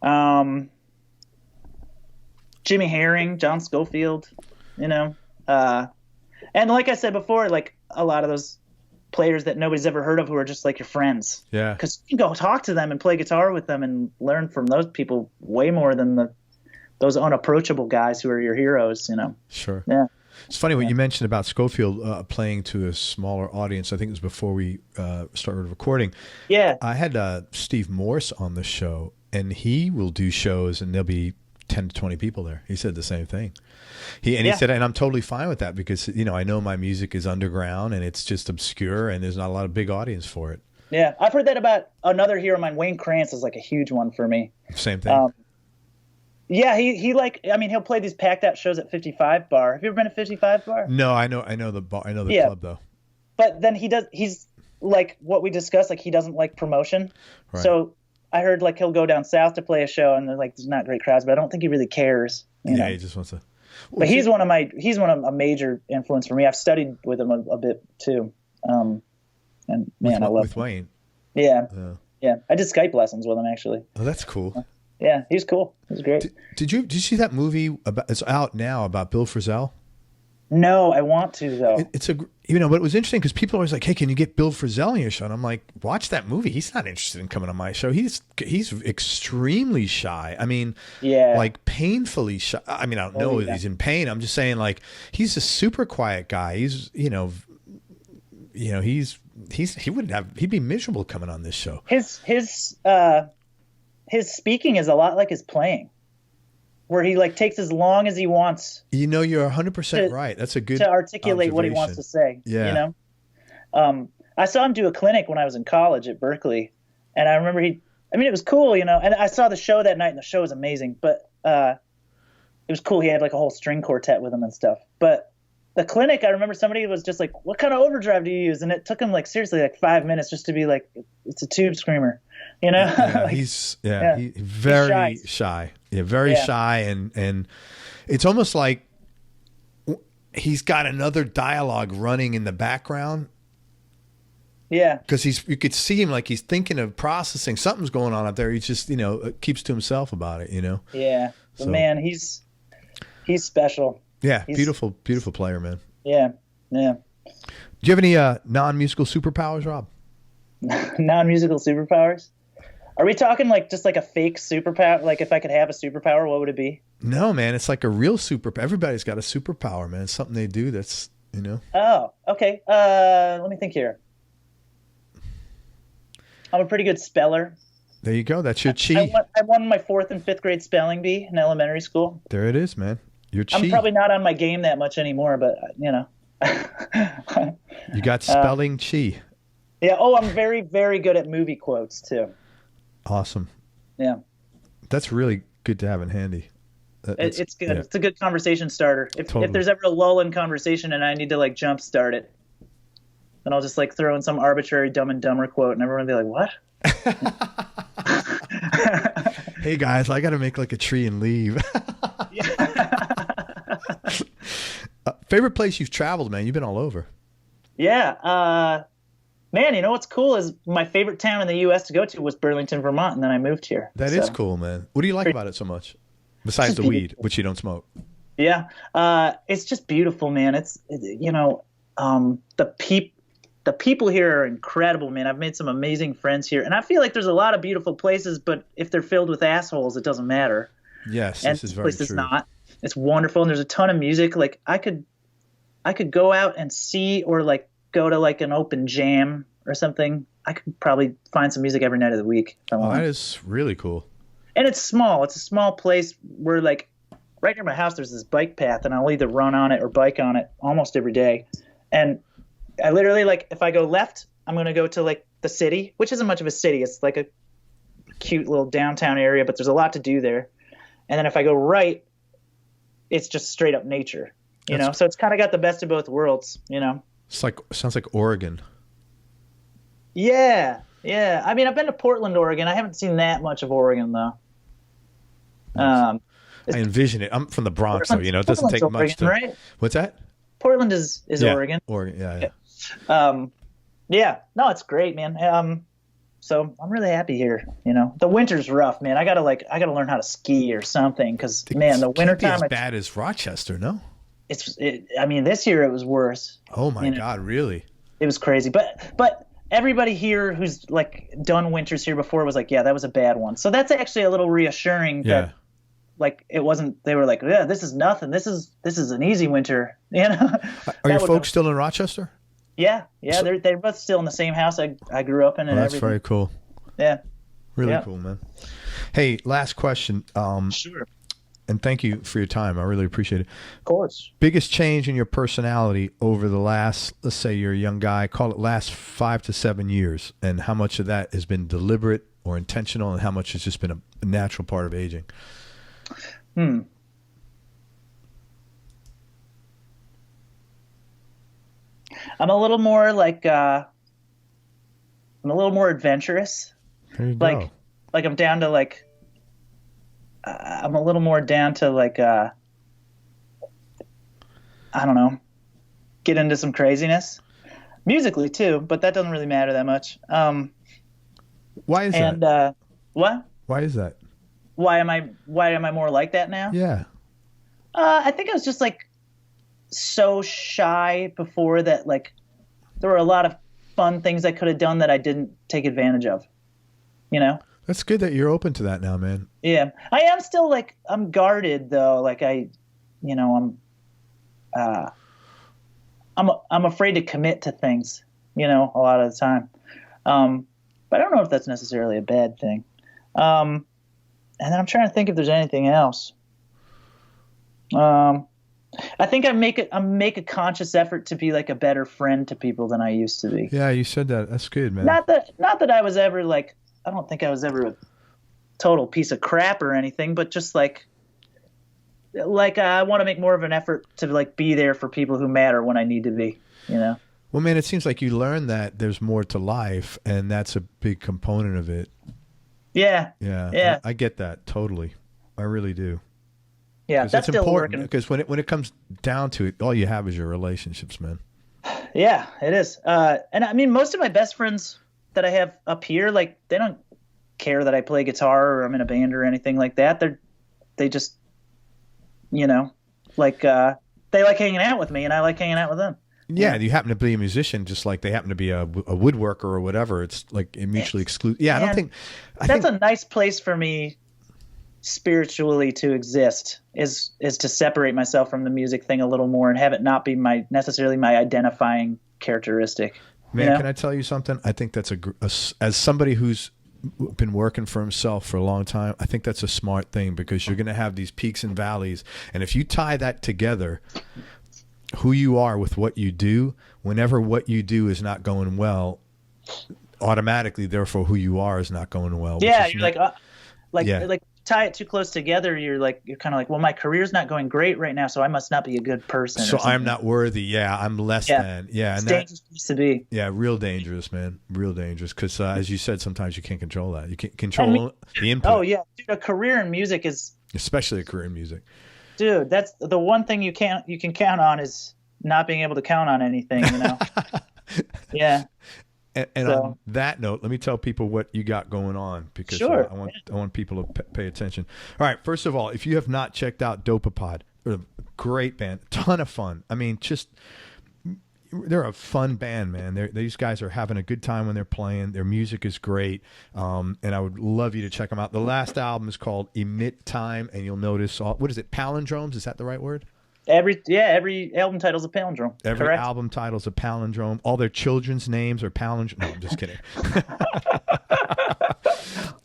Jimmy Herring, John Schofield, you know, and like I said before, like a lot of those players that nobody's ever heard of who are just like your friends. Yeah. Because you can go talk to them and play guitar with them and learn from those people way more than those unapproachable guys who are your heroes, you know. Sure. Yeah. It's funny what you mentioned about Schofield playing to a smaller audience. I think it was before we started recording. Yeah. I had Steve Morse on the show, and he will do shows, and there'll be 10 to 20 people there. He said the same thing. He said, and I'm totally fine with that because, you know, I know my music is underground and it's just obscure and there's not a lot of big audience for it. Yeah. I've heard that about another hero of mine. Wayne Krantz is like a huge one for me. Same thing. Yeah, he'll play these packed out shows at 55 Bar. Have you ever been to 55 Bar? No, I know the bar. I know the club though. But then he's like what we discussed, like he doesn't like promotion. Right. So I heard like he'll go down south to play a show and like there's not great crowds, but I don't think he really cares. You know? He just wants to. But he's one of a major influence for me. I've studied with him a bit too. And man, I love with Wayne. Yeah. I did Skype lessons with him actually. Oh, that's cool. Yeah, he's cool. He's great. Did you see that movie it's out now about Bill Frisell? No, I want to though. But it was interesting because people are always like, "Hey, can you get Bill Frisell on your show?" And I'm like, "Watch that movie. He's not interested in coming on my show. He's extremely shy. I mean, like painfully shy. I mean, I don't know if he's in pain. I'm just saying, like, he's a super quiet guy. He's he he'd be miserable coming on this show. His speaking is a lot like his playing, where he like takes as long as he wants. You know, you're 100% right. That's a good to articulate what he wants to say. Yeah. You know, I saw him do a clinic when I was in college at Berklee, and I remember it was cool, you know. And I saw the show that night, and the show was amazing. But it was cool. He had like a whole string quartet with him and stuff. But the clinic, I remember somebody was just like, "What kind of overdrive do you use?" And it took him like seriously like 5 minutes just to be like, "It's a tube screamer." You know, like, he's very shy. Yeah, very shy, and it's almost like he's got another dialogue running in the background. Yeah, because you could see him like he's thinking of processing something's going on up there. He just keeps to himself about it. You know. Yeah, so, man, he's special. Yeah, beautiful player, man. Yeah. Do you have any non-musical superpowers, Rob? Non-musical superpowers? Are we talking like just like a fake superpower? Like if I could have a superpower, what would it be? No, man. It's like a real superpower. Everybody's got a superpower, man. It's something they do that's, you know. Oh, okay. Let me think here. I'm a pretty good speller. There you go. That's your chi. I won my 4th and 5th grade spelling bee in elementary school. There it is, man. Your chi. I'm probably not on my game that much anymore, but, you know. You got spelling chi. Yeah. Oh, I'm very, very good at movie quotes, too. Awesome. Yeah. That's really good to have in handy. It's good. Yeah. It's a good conversation starter. If there's ever a lull in conversation and I need to like jump start it, then I'll just like throw in some arbitrary Dumb and Dumber quote and everyone will be like, "What?" Hey guys, I got to make like a tree and leave. Favorite place you've traveled, man? You've been all over. Yeah. Man, you know what's cool is my favorite town in the U.S. to go to was Burlington, Vermont, and then I moved here. That is cool, man. What do you like about it so much? Besides the weed, which you don't smoke. Yeah. It's just beautiful, man. The people here are incredible, man. I've made some amazing friends here. And I feel like there's a lot of beautiful places, but if they're filled with assholes, it doesn't matter. Yes, and this is very true. Is not. It's wonderful, and there's a ton of music. Like I could go out and see or like go to like an open jam or something. I could probably find some music every night of the week if I want. That is really cool. And it's small. It's a small place where like right near my house there's this bike path, and I'll either run on it or bike on it almost every day. And I literally like if I go left, I'm going to go to like the city, which isn't much of a city. It's like a cute little downtown area, but there's a lot to do there. And then if I go right, it's just straight up nature, you know? So it's kind of got the best of both worlds, you know? Sounds like Oregon. Yeah. I mean, I've been to Portland, Oregon. I haven't seen that much of Oregon, though. I envision it. I'm from the Bronx, so, you know, it doesn't take Oregon, much to... Right? What's that? Portland is Oregon. Oregon, yeah. Yeah. No, it's great, man. So I'm really happy here. You know, the winter's rough, man. I gotta learn how to ski or something because, man, the wintertime. It's as bad as Rochester, no? I mean, this year it was worse. Oh my God, really? It was crazy. But everybody here who's like done winters here before was like, yeah, that was a bad one. So that's actually a little reassuring that like it wasn't. They were like, yeah, this is nothing. This is an easy winter. You know. Are your folks still in Rochester? Yeah. They're both still in the same house I grew up in. And that's everything. very cool. Yeah. Really cool, man. Hey, last question. Sure. And thank you for your time. I really appreciate it. Of course. Biggest change in your personality over the last, let's say you're a young guy, call it last 5 to 7 years, and how much of that has been deliberate or intentional, and how much has just been a natural part of aging? I'm a little more like I'm a little more adventurous. There you go. Like I'm down to like I'm a little more down to like I don't know, get into some craziness musically too, but that doesn't really matter that much. Why is that? And what? Why is that? Why am I more like that now? Yeah. I think I was just like so shy before that. Like there were a lot of fun things I could have done that I didn't take advantage of. You know. That's good that you're open to that now, man. Yeah, I am still like I'm guarded though. Like I'm afraid to commit to things. You know, a lot of the time. But I don't know if that's necessarily a bad thing. And then I'm trying to think if there's anything else. I think I make a conscious effort to be like a better friend to people than I used to be. Yeah, you said that. That's good, man. Not that I was ever like. I don't think I was ever a total piece of crap or anything, but just like I want to make more of an effort to like be there for people who matter when I need to be, you know? Well, man, it seems like you learned that there's more to life, and that's a big component of it. Yeah. Yeah. I get that totally. I really do. Yeah, that's still important working. because when it comes down to it, all you have is your relationships, man. Yeah, it is. And I mean, most of my best friends that I have up here, like they don't care that I play guitar or I'm in a band or anything like that. They just, you know, like they like hanging out with me and I like hanging out with them. Yeah, you happen to be a musician, just like they happen to be a woodworker or whatever. It's like mutually exclusive. Yeah, I think that's a nice place for me spiritually to exist. Is to separate myself from the music thing a little more and have it not be necessarily my identifying characteristic. Man, you know? Can I tell you something? I think that's as somebody who's been working for himself for a long time, I think that's a smart thing because you're going to have these peaks and valleys. And if you tie that together, who you are with what you do, whenever what you do is not going well, automatically, therefore, who you are is not going well. Yeah, you're like tie it too close together. You're kind of like, well, my career's not going great right now, so I must not be a good person. So I'm not worthy. Yeah, I'm less than. Yeah, it's dangerous place to be. Yeah, real dangerous, man. Real dangerous. Because as you said, sometimes you can't control that. You can't control the input. Oh yeah, dude, a career in music is especially a career in music. Dude, that's the one thing you can count on is not being able to count on anything. You know. Yeah. And on that note, let me tell people what you got going on because I want people to pay attention. All right, first of all, if you have not checked out Dopapod, they're a great band, ton of fun. I mean, they're a fun band, man. These guys are having a good time when they're playing. Their music is great, and I would love you to check them out. The last album is called Emit Time, and you'll notice what is it? Palindromes? Is that the right word? Every album title's a palindrome. Every correct? album title's a palindrome. All their children's names are palindromes. No, I'm just kidding.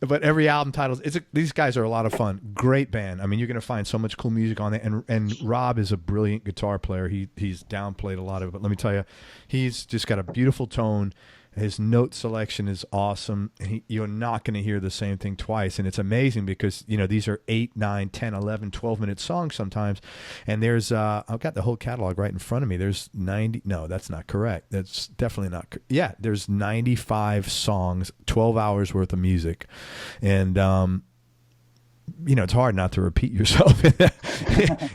But every album title, these guys are a lot of fun. Great band. I mean, you're going to find so much cool music on it. And Rob is a brilliant guitar player. He's downplayed a lot of it. But let me tell you, he's just got a beautiful tone. His note selection is awesome. You're not going to hear the same thing twice. And it's amazing because, these are 8, 9, 10, 11, 12-minute songs sometimes. And there's, I've got the whole catalog right in front of me. There's 90. No, that's not correct. That's definitely not. Yeah, there's 95 songs, 12 hours worth of music. And, it's hard not to repeat yourself.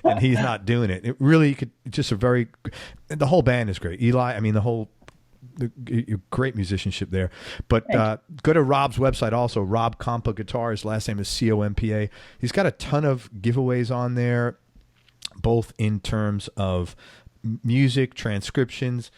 And he's not doing it. It really could just the whole band is great. Eli, I mean, great musicianship there. But go to Rob's website also, Rob Compa Guitar. His last name is Compa. He's got a ton of giveaways on there, both in terms of music, transcriptions.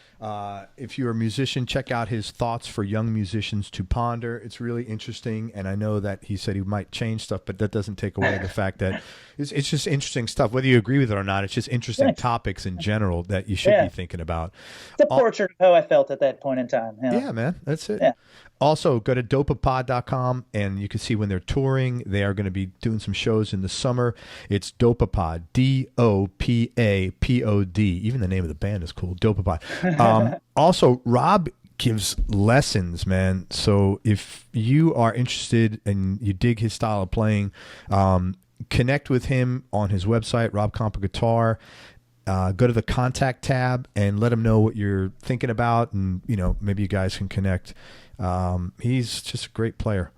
If you're a musician, check out his Thoughts for Young Musicians to Ponder. It's really interesting, and I know that he said he might change stuff, but that doesn't take away the fact that it's just interesting stuff. Whether you agree with it or not, it's just interesting topics in general that you should be thinking about. It's a portrait of how I felt at that point in time. Yeah, man, that's it. Yeah. Also, go to dopapod.com, and you can see when they're touring. They are going to be doing some shows in the summer. It's Dopapod, Dopapod. Even the name of the band is cool, Dopapod. Also, Rob gives lessons, man. So if you are interested and you dig his style of playing, connect with him on his website, Rob Compa Guitar. Go to the contact tab and let him know what you're thinking about, and maybe you guys can connect. He's just a great player.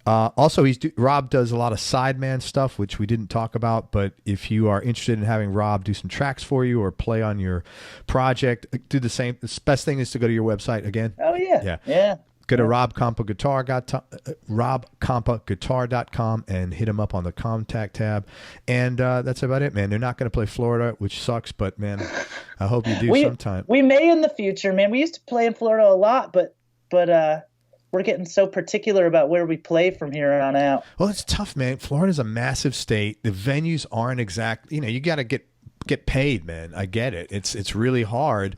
Also, Rob does a lot of sideman stuff, which we didn't talk about, but if you are interested in having Rob do some tracks for you or play on your project, do the same. The best thing is to go to your website again. Oh, yeah. Go to robcompaguitar.com and hit him up on the contact tab. And that's about it, man. They're not going to play Florida, which sucks, but, man, I hope you do sometime. We may in the future, man. We used to play in Florida a lot, but we're getting so particular about where we play from here on out. Well, it's tough, man. Florida's a massive state. The venues aren't exact. You got to get paid, man. I get it. It's really hard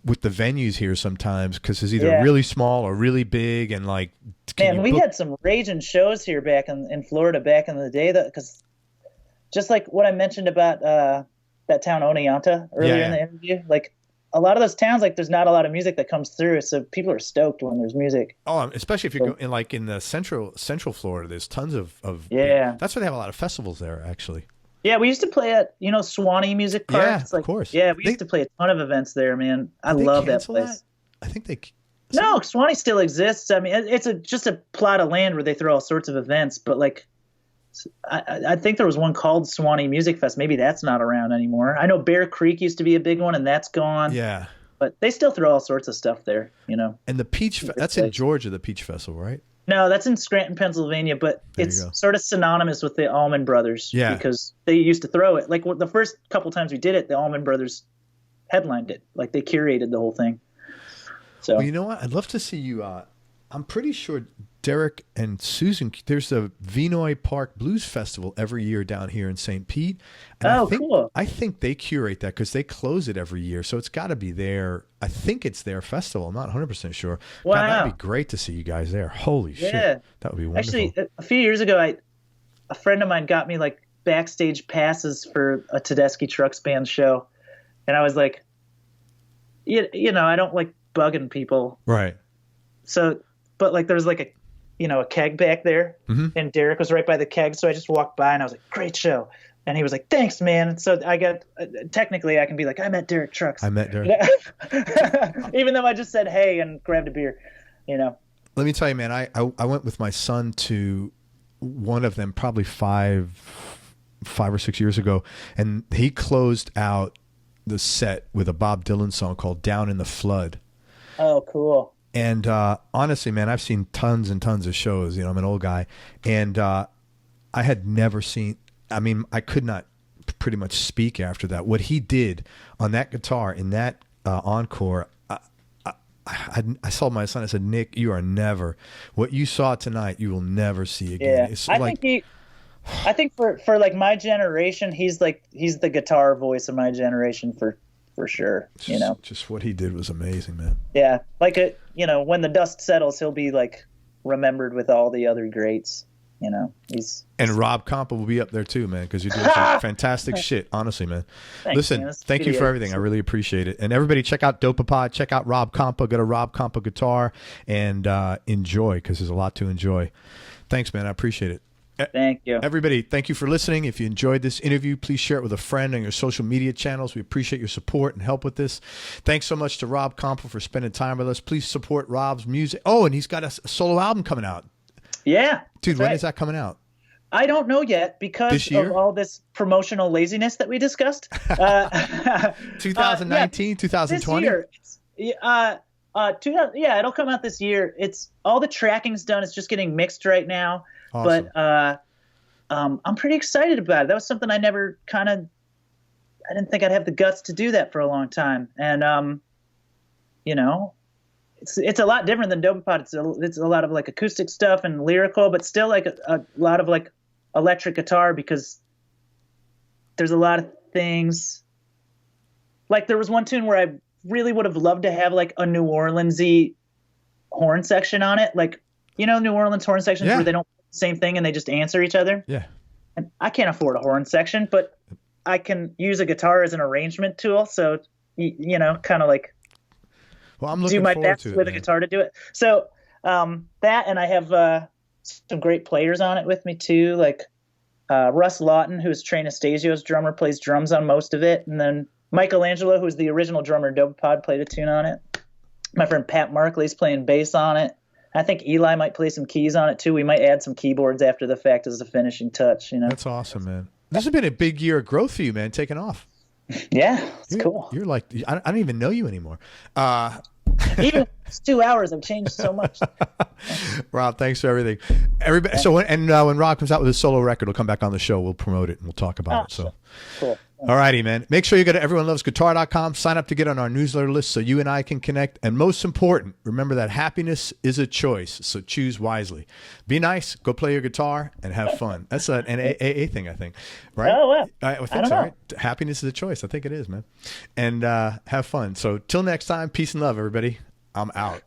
with the venues here sometimes because it's either really small or really big, and like. Man, we had some raging shows here back in Florida back in the day, because just like what I mentioned about that town Oneonta earlier in the interview, like. A lot of those towns, like, there's not a lot of music that comes through, so people are stoked when there's music. Oh, especially if you're in the central Florida, there's tons of that's why they have a lot of festivals there, actually. Yeah, we used to play at Suwannee Music Park. Yeah, of course. Yeah, we used to play a ton of events there, man. I love that place. I think they. No, Suwannee still exists. I mean, it's just a plot of land where they throw all sorts of events, but like. I think there was one called Suwannee Music Fest. Maybe that's not around anymore. I know Bear Creek used to be a big one, and that's gone. Yeah. But they still throw all sorts of stuff there, And the Peach, that's in Georgia, the Peach Festival, right? No, that's in Scranton, Pennsylvania, but it's sort of synonymous with the Allman Brothers. Yeah. Because they used to throw it. Like the first couple times we did it, the Allman Brothers headlined it. Like they curated the whole thing. So. Well, you know what? I'd love to see you. I'm pretty sure Derek and Susan, there's a Vinoy Park Blues Festival every year down here in St. Pete. And cool. I think they curate that because they close it every year. So it's got to be their, I think it's their festival. I'm not 100% sure. Wow. God, that'd be great to see you guys there. Holy shit. That would be wonderful. Actually, a few years ago, a friend of mine got me like backstage passes for a Tedeschi Trucks Band show. And I was like, I don't like bugging people. Right. So, but like there was like a keg back there, and Derek was right by the keg. So I just walked by and I was like, great show. And he was like, thanks, man. And so I got, technically I can be like, I met Derek Trucks. I met Derek. Even though I just said, hey, and grabbed a beer, Let me tell you, man, I went with my son to one of them probably 5 or 6 years ago. And he closed out the set with a Bob Dylan song called Down in the Flood. Oh, cool. And honestly, man, I've seen tons and tons of shows. I'm an old guy. And I had never seen, I could not pretty much speak after that. What he did on that guitar in that encore, I saw my son, I said, Nick, you are never, what you saw tonight, you will never see again. Yeah. I think for like my generation, he's the guitar voice of my generation for sure. Just what he did was amazing, man. Yeah. Like when the dust settles, he'll be like remembered with all the other greats. And Rob Compa will be up there too, man, because you're doing some fantastic shit. Honestly, man. Thanks, listen, man. Thank you for everything. I really appreciate it. And everybody, check out Dopapod. Check out Rob Compa. Go to Rob Compa Guitar and enjoy, because there's a lot to enjoy. Thanks, man. I appreciate it. Thank you. Everybody, thank you for listening. If you enjoyed this interview, please share it with a friend on your social media channels. We appreciate your support and help with this. Thanks so much to Rob Compa for spending time with us. Please support Rob's music. Oh, and he's got a solo album coming out. Yeah. Dude, when is that coming out? I don't know yet because of all this promotional laziness that we discussed. 2019, 2020? This year. It'll come out this year. It's all the tracking's done. It's just getting mixed right now. Awesome. But I'm pretty excited about it. That was something I never kind of didn't think I'd have the guts to do that for a long time. And you know, it's a lot different than Dopapod. It's a lot of like acoustic stuff and lyrical, but still like a lot of like electric guitar, because there's a lot of things. Like there was one tune where I really would have loved to have like a New Orleans-y horn section on it. Like, you know, New Orleans horn sections where they don't do the same thing and they just answer each other. Yeah. And I can't afford a horn section, but I can use a guitar as an arrangement tool. So, you know, kind of like I'm looking do my forward best to it, with man. a guitar to do it. So that, and I have some great players on it with me too. Like Russ Lawton, who's Trey Anastasio's drummer, plays drums on most of it. And then Michelangelo, who's the original drummer of Dopapod, played a tune on it. My friend Pat Markley's playing bass on it. I think Eli might play some keys on it too. We might add some keyboards after the fact as a finishing touch. You know, That's awesome, man. This has been a big year of growth for you, man. Taking off. Yeah, it's cool. You're like, I don't even know you anymore. Even it's 2 hours, I've changed so much. Rob, thanks for everything. Everybody. So when Rob comes out with his solo record, he'll come back on the show. We'll promote it and we'll talk about it. So cool. All righty, man. Make sure you go to everyonelovesguitar.com. Sign up to get on our newsletter list so you and I can connect. And most important, remember that happiness is a choice. So choose wisely. Be nice. Go play your guitar and have fun. That's an AA thing, I think. Right? Oh, well. I think I don't so, know. right? Happiness is a choice. I think it is, man. And have fun. So till next time, peace and love, everybody. I'm out.